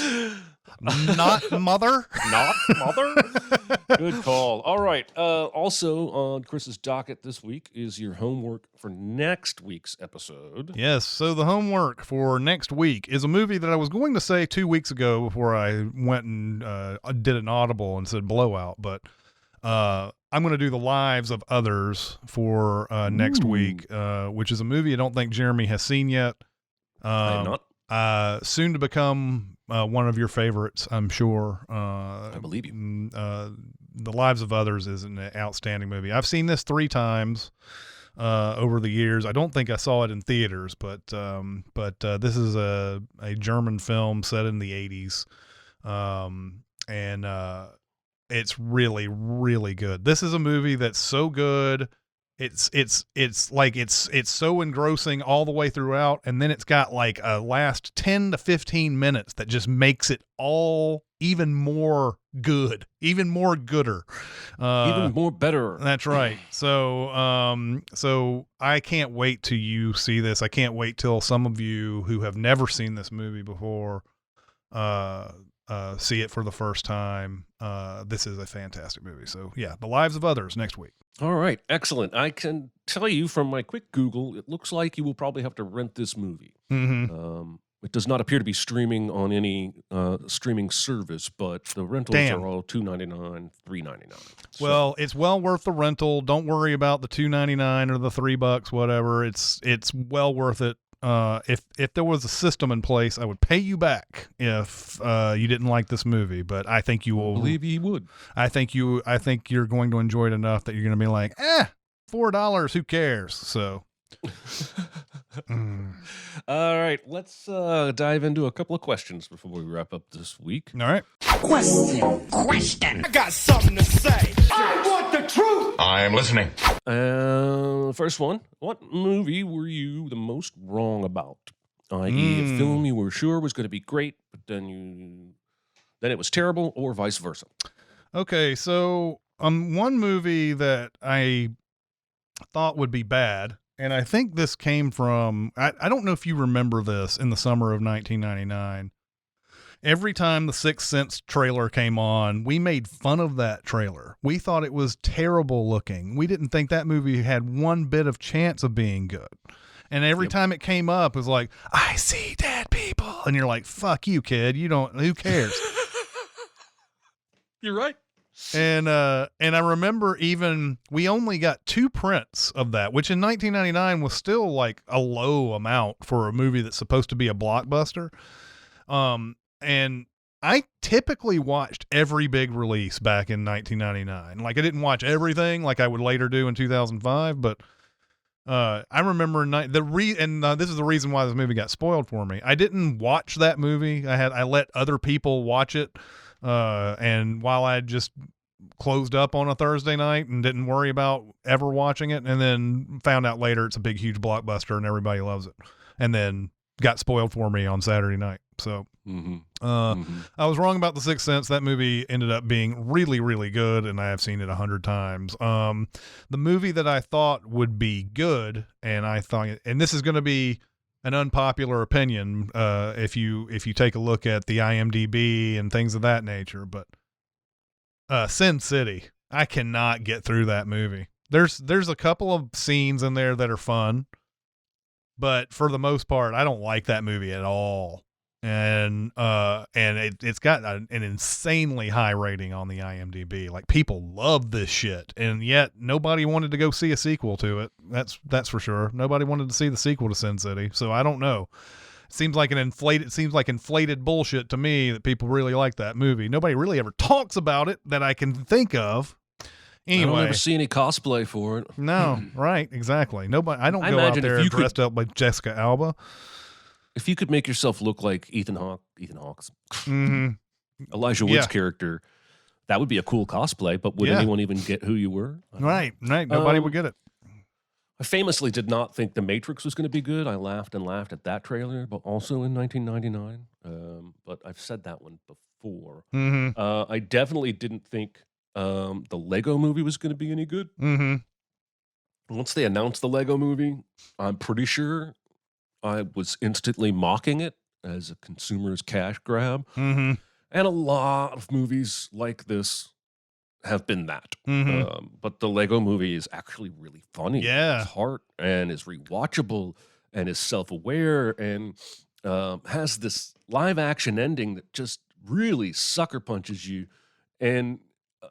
Not mother? Not mother? Good call. All right. Also on Chris's docket this week is your homework for next week's episode. Yes. So the homework for next week is a movie that I was going to say 2 weeks ago before I went and did an audible and said Blowout. But I'm going to do The Lives of Others for next week, which is a movie I don't think Jeremy has seen yet. I am not. Soon to become one of your favorites, I'm sure. I believe you. The Lives of Others is an outstanding movie. I've seen this 3 times over the years. I don't think I saw it in theaters, but this is a German film set in the 80s, and it's really, really good. This is a movie that's so good. It's so engrossing all the way throughout, and then it's got like a last 10 to 15 minutes that just makes it all even more good, even more gooder, even more better. That's right. So I can't wait till you see this. I can't wait till some of you who have never seen this movie before see it for the first time. This is a fantastic movie. So yeah, The Lives of Others next week. All right, excellent. I can tell you from my quick Google, it looks like you will probably have to rent this movie. Mm-hmm. It does not appear to be streaming on any streaming service, but the rentals are all $2.99, $3.99. So. Well, it's well worth the rental. Don't worry about the $2.99 or the $3, whatever. It's well worth it. If there was a system in place, I would pay you back if you didn't like this movie. But I think you will. I believe you would. I think you're going to enjoy it enough that you're going to be like, $4, who cares? So All right, let's dive into a couple of questions before we wrap up this week. All right. Question. I got something to say. I want the truth. I am listening. First one, what movie were you the most wrong about? I.e., a film you were sure was going to be great, but then it was terrible, or vice versa. Okay, so one movie that I thought would be bad, and I think this came from, I don't know if you remember this in the summer of 1999. Every time the Sixth Sense trailer came on, we made fun of that trailer. We thought it was terrible looking. We didn't think that movie had one bit of chance of being good. And every time it came up, it was like, I see dead people. And you're like, fuck you, kid. Who cares? You're right. And I remember we only got 2 prints of that, which in 1999 was still like a low amount for a movie that's supposed to be a blockbuster. And I typically watched every big release back in 1999. Like I didn't watch everything like I would later do in 2005, but I remember this is the reason why this movie got spoiled for me. I didn't watch that movie. I let other people watch it. And while I just closed up on a Thursday night and didn't worry about ever watching it, and then found out later it's a big, huge blockbuster and everybody loves it, and then got spoiled for me on Saturday night. So, I was wrong about The Sixth Sense. That movie ended up being really, really good, and I have seen it 100 times. The movie that I thought would be good, and this is going to be an unpopular opinion, if you take a look at the IMDb and things of that nature, but Sin City, I cannot get through that movie. There's a couple of scenes in there that are fun, but for the most part, I don't like that movie at all. And it's got an insanely high rating on the IMDb. Like, people love this shit, and yet nobody wanted to go see a sequel to it. That's for sure. Nobody wanted to see the sequel to Sin City. So I don't know. It seems like inflated bullshit to me that people really like that movie. Nobody really ever talks about it that I can think of. Anyway, I don't ever see any cosplay for it. No, right, exactly. Nobody. I don't go out there dressed up like Jessica Alba. If you could make yourself look like Ethan Hawke's, Elijah Wood's character, that would be a cool cosplay. But would anyone even get who you were? Right. Nobody would get it. I famously did not think The Matrix was going to be good. I laughed and laughed at that trailer, but also in 1999. But I've said that one before. I definitely didn't think the Lego movie was going to be any good. Once they announced the Lego movie, I'm pretty sure I was instantly mocking it as a consumer's cash grab. And a lot of movies like this have been that. But the Lego movie is actually really funny. Yeah. It's heart and is rewatchable and is self-aware and has this live action ending that just really sucker punches you. And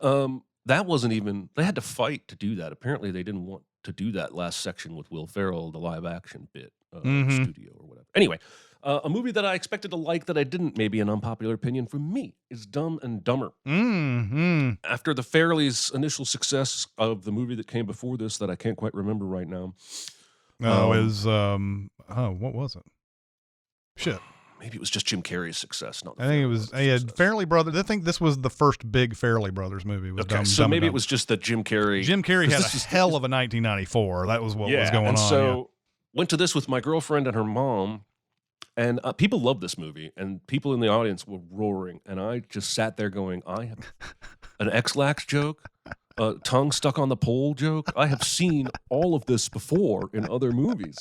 that wasn't even, they had to fight to do that. Apparently they didn't want to do that last section with Will Ferrell, the live action bit, studio or whatever. Anyway, a movie that I expected to like that I didn't, maybe an unpopular opinion from me, is Dumb and Dumber. After the Fairley's initial success of the movie that came before this that I can't quite remember right now. What was it? Shit. Maybe it was just Jim Carrey's success. Not. I think it was. He had Fairley Brothers. I think this was the first big Fairley Brothers movie. Okay, so maybe it was just that Jim Carrey. Jim Carrey had a hell of a 1994. That was what was going on. So went to this with my girlfriend and her mom, and people loved this movie, and people in the audience were roaring, and I just sat there going, I have an X-Lax joke, a tongue stuck on the pole joke. I have seen all of this before in other movies,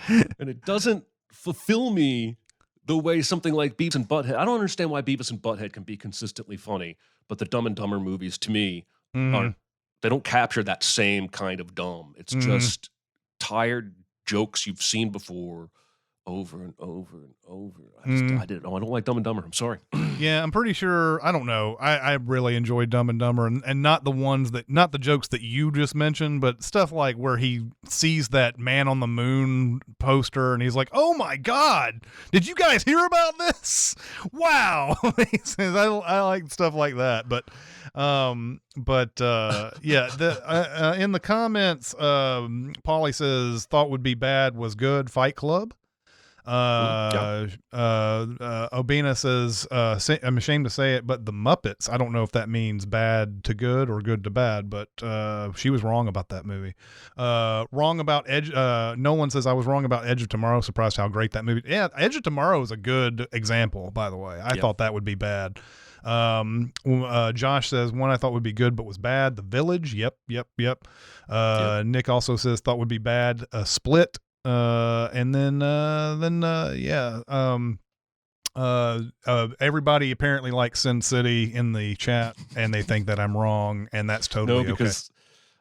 and it doesn't fulfill me the way something like Beavis and Butthead. I don't understand why Beavis and Butthead can be consistently funny, but the Dumb and Dumber movies, to me, aren't. They don't capture that same kind of dumb. It's just tired jokes you've seen before, over and over and over. Mm. I didn't know. I don't like Dumb and Dumber. I'm sorry. Yeah, I'm pretty sure. I don't know. I really enjoyed Dumb and Dumber, and not not the jokes that you just mentioned, but stuff like where he sees that Man on the Moon poster and he's like, "Oh my God, did you guys hear about this? Wow!" He says, I like stuff like that, but yeah. In the comments, Paulie says thought would be bad was good. Fight Club. Obina says, I'm ashamed to say it, but the Muppets, I don't know if that means bad to good or good to bad, but she was wrong about that movie. Wrong about Edge. No one says I was wrong about Edge of Tomorrow. Surprised how great that movie. Yeah, Edge of Tomorrow is a good example, by the way. I thought that would be bad. Josh says one I thought would be good but was bad. The Village. Yep. Nick also says thought would be bad. Split. Everybody apparently likes Sin City in the chat, and they think that I'm wrong, and that's totally because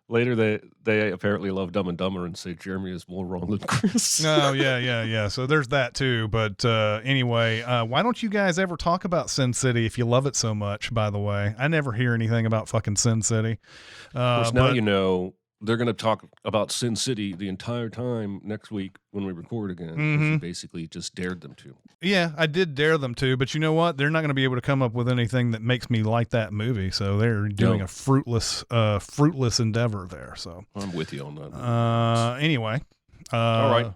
later they apparently love Dumb and Dumber and say Jeremy is more wrong than Chris. Oh yeah. So there's that too. But anyway, why don't you guys ever talk about Sin City if you love it so much? By the way, I never hear anything about fucking Sin City. Of course, now you know. They're going to talk about Sin City the entire time next week when we record again. You basically just dared them to. Yeah, I did dare them to, but you know what? They're not going to be able to come up with anything that makes me like that movie. So they're doing a fruitless endeavor there. So I'm with you on that. Anyway. All right.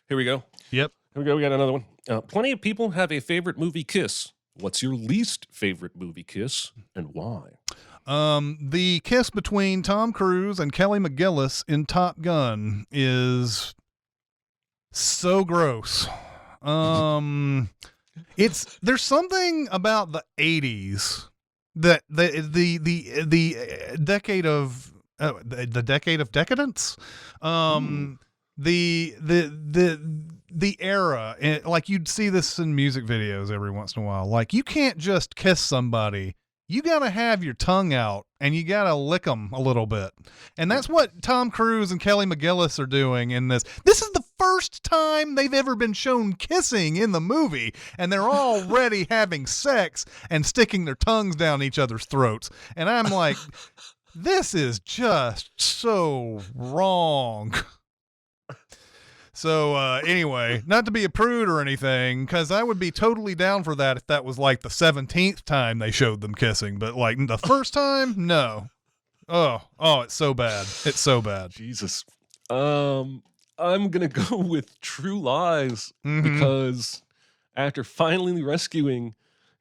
Here we go. Yep. Here we go. We got another one. Plenty of people have a favorite movie kiss. What's your least favorite movie kiss and why? The kiss between Tom Cruise and Kelly McGillis in Top Gun is so gross. There's something about the 80s that the decade of the decade of decadence. The era, like you'd see this in music videos every once in a while. Like you can't just kiss somebody. You got to have your tongue out and you got to lick them a little bit. And that's what Tom Cruise and Kelly McGillis are doing in this. This is the first time they've ever been shown kissing in the movie, and they're already having sex and sticking their tongues down each other's throats. And I'm like, this is just so wrong. So anyway, not to be a prude or anything, because I would be totally down for that if that was like the 17th time they showed them kissing. But like the first time, no. Oh, it's so bad. It's so bad. Jesus. I'm going to go with True Lies because after finally rescuing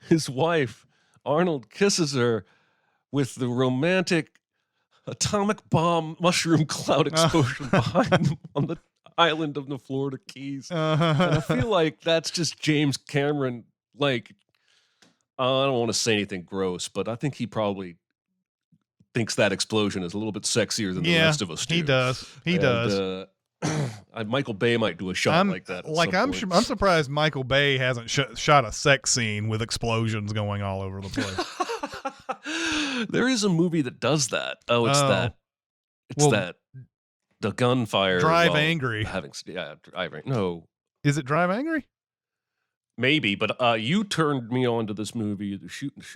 his wife, Arnold kisses her with the romantic atomic bomb mushroom cloud explosion behind them on the island of the Florida Keys. And I feel like that's just James Cameron. Like, I don't want to say anything gross, but I think he probably thinks that explosion is a little bit sexier than the rest of us do. He does. He does. Michael Bay might do a shot like that. I'm surprised Michael Bay hasn't shot a sex scene with explosions going all over the place. There is a movie that does that. The gunfire. Drive Angry. No. Is it Drive Angry? Maybe, but you turned me on to this movie, Shoot 'em Up.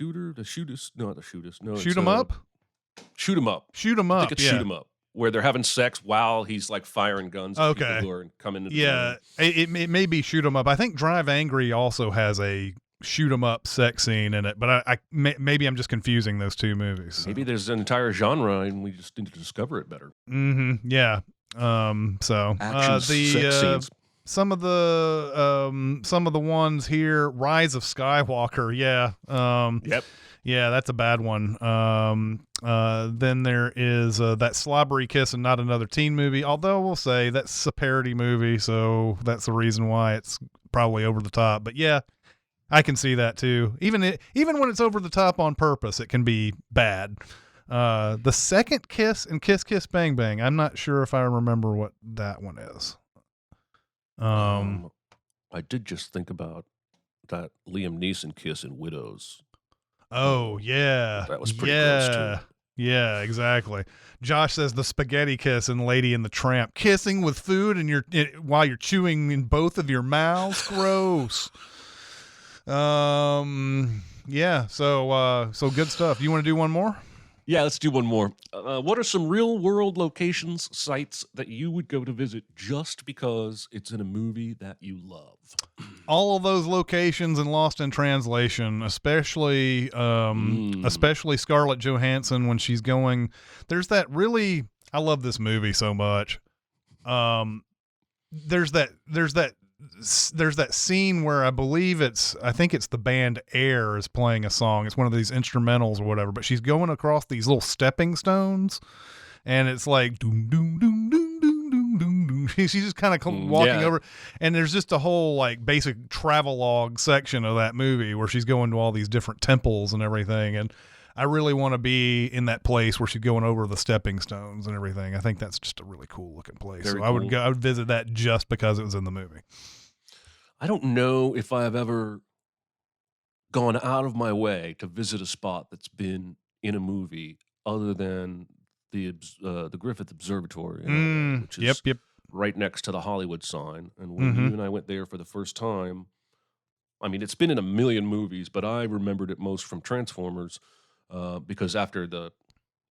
Shoot 'em Up. Shoot 'em Up. I think it's Shoot 'em Up, where they're having sex while he's like firing guns at people who are coming into the room. It may be Shoot 'em Up. I think Drive Angry also has a shoot 'em up sex scene in it, but maybe I'm just confusing those two movies. So. Maybe there's an entire genre and we just need to discover it better. Yeah. So sex scenes. some of the ones here, Rise of Skywalker. Yeah. Yep. Yeah, that's a bad one. Then there is that Slobbery Kiss and Not Another Teen Movie, although we'll say that's a parody movie, so that's the reason why it's probably over the top. But yeah, I can see that too. Even when it's over the top on purpose, it can be bad. The Second Kiss and Kiss Kiss Bang Bang, I'm not sure if I remember what that one is. I did just think about that Liam Neeson kiss in Widows. Oh yeah, that was pretty gross too. Yeah, exactly. Josh says the spaghetti kiss in Lady and the Tramp. Kissing with food and while you're chewing in both of your mouths. Gross. Yeah, so good stuff. You want to do one more? Yeah, let's do one more. What are some real world locations, sites that you would go to visit just because it's in a movie that you love? All of those locations in Lost in Translation, especially Scarlett Johansson when she's going. There's that really. I love this movie so much. There's that scene where I think it's the band Air is playing a song. It's one of these instrumentals or whatever, but she's going across these little stepping stones and it's like doom doom doom doom doom doom doom doom. She's just kind of walking over, and there's just a whole like basic travelogue section of that movie where she's going to all these different temples and everything, and I really want to be in that place where she's going over the stepping stones and everything. I think that's just a really cool looking place. Very so I cool. would visit that just because it was in the movie. I don't know if I've ever gone out of my way to visit a spot that's been in a movie other than the Griffith Observatory, which is right next to the Hollywood sign. And when you and I went there for the first time, I mean, it's been in a million movies, but I remembered it most from Transformers. Because after the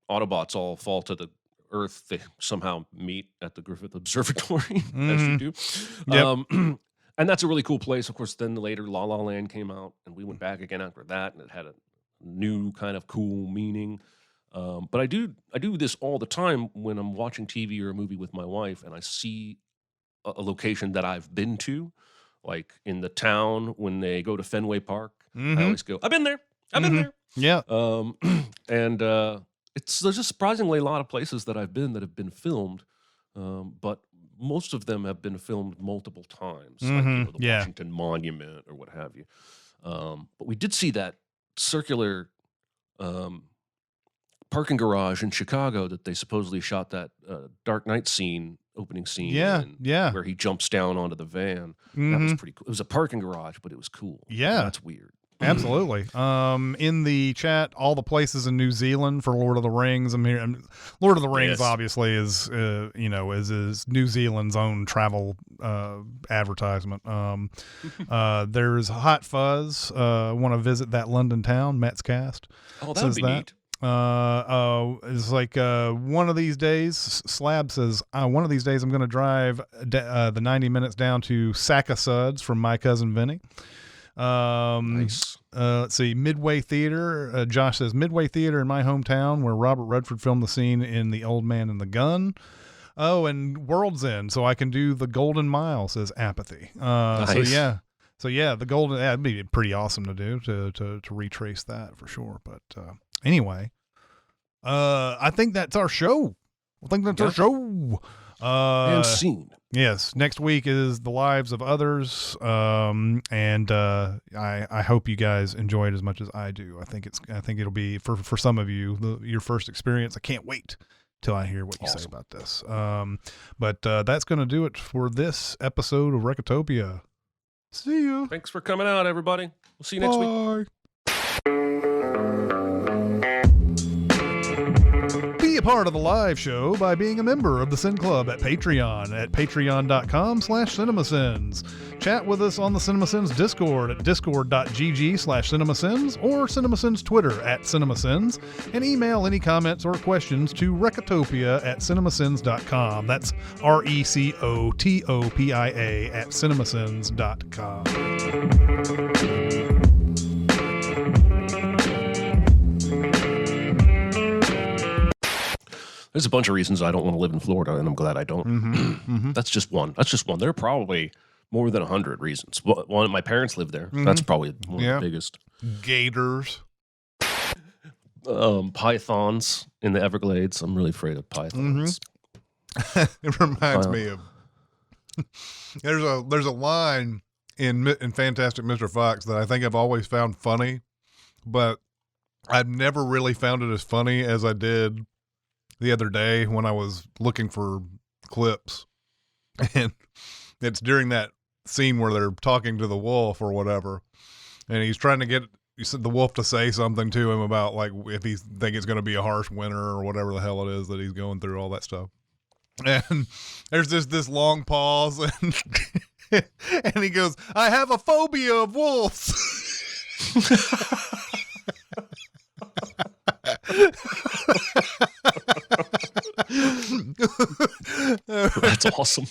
Autobots all fall to the Earth, they somehow meet at the Griffith Observatory, as you do. And that's a really cool place. Of course, then later La La Land came out, and we went back again after that, and it had a new kind of cool meaning. But I do this all the time when I'm watching TV or a movie with my wife, and I see a location that I've been to, like in the town when they go to Fenway Park. I always go, I've been there. I've been there. Yeah. And there's just surprisingly a lot of places that I've been that have been filmed, but most of them have been filmed multiple times, like the Washington Monument or what have you. But we did see that circular parking garage in Chicago that they supposedly shot that Dark Knight opening scene in, where he jumps down onto the van. That was pretty cool. It was a parking garage, but it was cool. Yeah. That's weird. Absolutely. In the chat, all the places in New Zealand for Lord of the Rings. I mean, Lord of the Rings obviously is New Zealand's own travel advertisement. There's Hot Fuzz. Want to visit that London town? Matt's cast. Oh, that would be neat. It's like one of these days. Slab says one of these days I'm going to drive the 90 minutes down to Sackasuds from My Cousin Vinny. Nice. Let's see, Midway Theater. Josh says Midway Theater in my hometown where Robert Redford filmed the scene in The Old Man and the Gun. Oh, and World's End, so I can do the Golden Mile, says Apathy. Nice. So yeah, the Golden, that'd be pretty awesome to do to retrace that for sure. But anyway, I think that's our show. Our show. And scene. Yes. Next week is The Lives of Others. And I hope you guys enjoy it as much as I do. I think it'll be for some of you, your first experience. I can't wait till I hear what you say about this. But that's going to do it for this episode of Recotopia. See ya. Thanks for coming out, everybody. We'll see you next week. Be a part of the live show by being a member of the Sin Club at Patreon at patreon.com/cinemasins. Chat with us on the Cinemasins Discord at discord.gg/cinemasins or Cinemasins Twitter at Cinemasins, and email any comments or questions to recotopia@cinemasins.com. That's RECOTOPIA at cinemasins.com. There's a bunch of reasons I don't want to live in Florida, and I'm glad I don't. That's just one. There are probably more than 100 reasons. One, my parents live there. That's probably one of the biggest. Gators. Pythons in the Everglades. I'm really afraid of pythons. It reminds me of there's a line in Fantastic Mr. Fox that I think I've always found funny, but I've never really found it as funny as I did the other day when I was looking for clips. And it's during that scene where they're talking to the wolf or whatever, and he's trying to get the wolf to say something to him about like if he think it's going to be a harsh winter or whatever the hell it is that he's going through, all that stuff. And there's this long pause, and and he goes, "I have a phobia of wolves." That's awesome.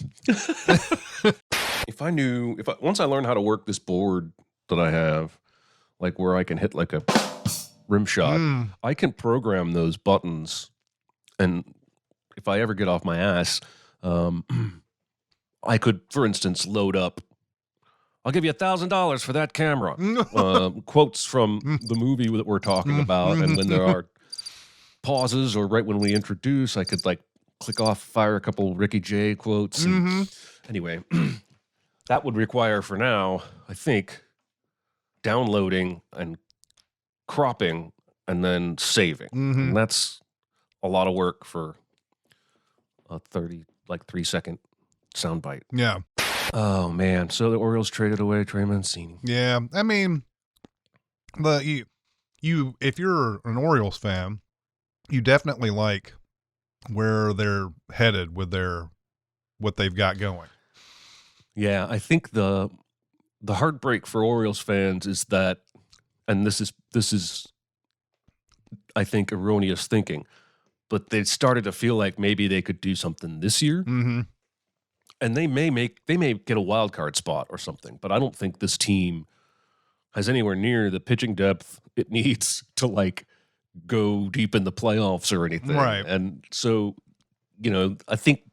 Once I learn how to work this board that I have, like where I can hit like a rim shot, I can program those buttons. And if I ever get off my ass, I could, for instance, load up. I'll give you $1,000 for that camera. Quotes from the movie that we're talking about, and when there are pauses or right when we introduce, I could like click off, fire a couple Ricky J quotes. Anyway, that would require for now, I think, downloading and cropping and then saving. And that's a lot of work for a 3-second soundbite. Yeah. Oh man! So the Orioles traded away Trey Mancini. Yeah, I mean, you if you're an Orioles fan, you definitely like where they're headed with what they've got going. Yeah, I think the heartbreak for Orioles fans is that, and this is, I think, erroneous thinking, but they started to feel like maybe they could do something this year. And they may get a wild card spot or something, but I don't think this team has anywhere near the pitching depth it needs to like go deep in the playoffs or anything. Right. And so, I think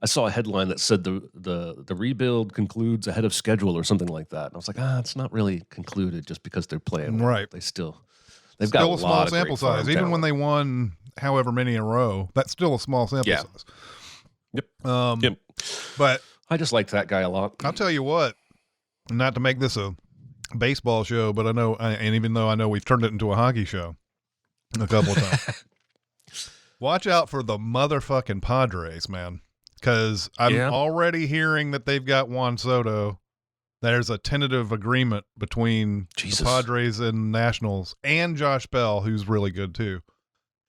I saw a headline that said the rebuild concludes ahead of schedule or something like that. And I was like, it's not really concluded just because they're playing. Right. They've still got a small sample size. Even when they won however many in a row, that's still a small sample size. Yep. But I just liked that guy a lot. I'll tell you what, not to make this a baseball show, but and even though I know we've turned it into a hockey show a couple of times, watch out for the motherfucking Padres, man. Because I'm already hearing that they've got Juan Soto. There's a tentative agreement between the Padres and Nationals and Josh Bell, who's really good too.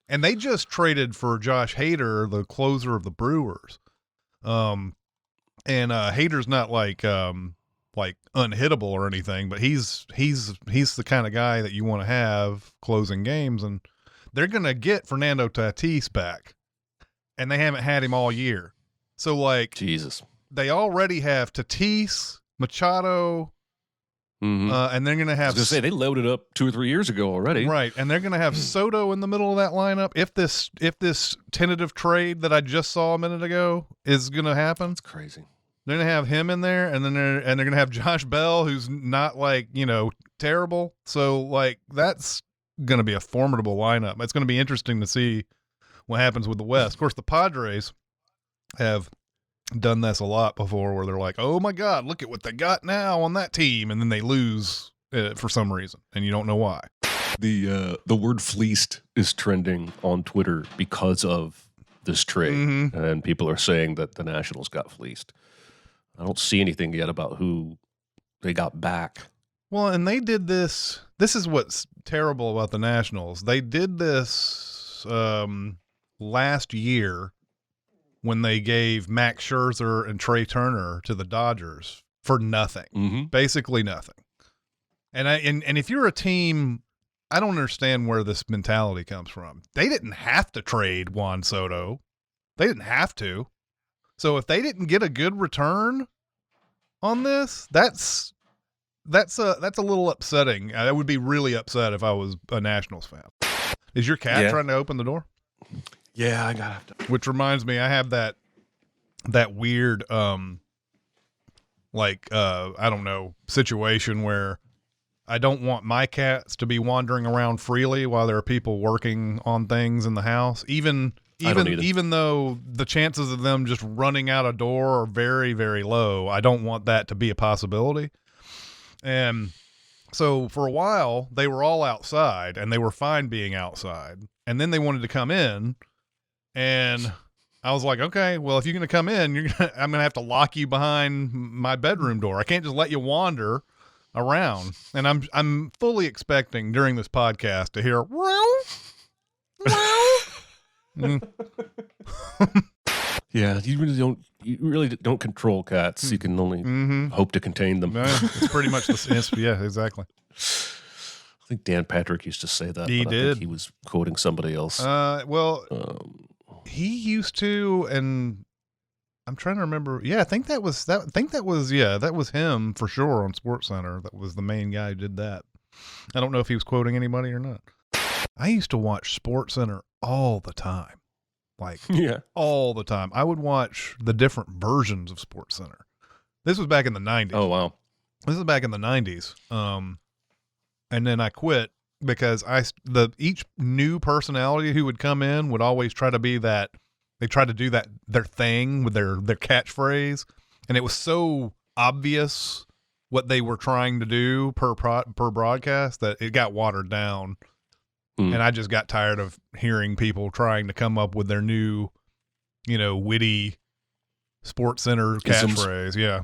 And they just traded for Josh Hader, the closer of the Brewers. And Hader's not like unhittable or anything, but he's the kind of guy that you want to have closing games, and they're going to get Fernando Tatis back, and they haven't had him all year. So like, they already have Tatis, Machado, and they're going to have. I was going to say they loaded up 2 or 3 years ago already, right? And they're going to have Soto in the middle of that lineup. If this tentative trade that I just saw a minute ago is going to happen, it's crazy. They're going to have him in there, and then they're going to have Josh Bell, who's not like terrible. So like that's going to be a formidable lineup. It's going to be interesting to see what happens with the West. Of course, the Padres have done this a lot before, where they're like, "Oh my God, look at what they got now on that team," and then they lose for some reason, and you don't know why. The word "fleeced" is trending on Twitter because of this trade, and people are saying that the Nationals got fleeced. I don't see anything yet about who they got back. Well, and they did this. This is what's terrible about the Nationals. They did this last year when they gave Max Scherzer and Trey Turner to the Dodgers for nothing, basically nothing. And if you're a team, I don't understand where this mentality comes from. They didn't have to trade Juan Soto. They didn't have to. So if they didn't get a good return on this, that's a little upsetting. I would be really upset if I was a Nationals fan. Is your cat trying to open the door? Yeah, I gotta have to. Which reminds me, I have that weird I don't know, situation where I don't want my cats to be wandering around freely while there are people working on things in the house. Even though the chances of them just running out a door are very, very low, I don't want that to be a possibility. And so for a while, they were all outside, and they were fine being outside. And then they wanted to come in, and I was like, okay, well, if you're going to come in, I'm going to have to lock you behind my bedroom door. I can't just let you wander around, and I'm fully expecting during this podcast to hear wow, wow. Yeah, you really don't control cats. You can only hope to contain them. Yeah, it's pretty much the same. Yeah, exactly. I think Dan Patrick used to say that. He but did. I think he was quoting somebody else. Well, he used to, and I'm trying to remember. Yeah, I think that was that was him for sure on SportsCenter. That was the main guy who did that. I don't know if he was quoting anybody or not. I used to watch SportsCenter all the time. Like, all the time. I would watch the different versions of SportsCenter. This was back in the 90s. Oh, wow. This is back in the 90s. And then I quit because each new personality who would come in would always try to be that, they tried to do that, their thing with their catchphrase. And it was so obvious what they were trying to do per broadcast that it got watered down. And I just got tired of hearing people trying to come up with their new, witty SportsCenter catchphrase. Yeah.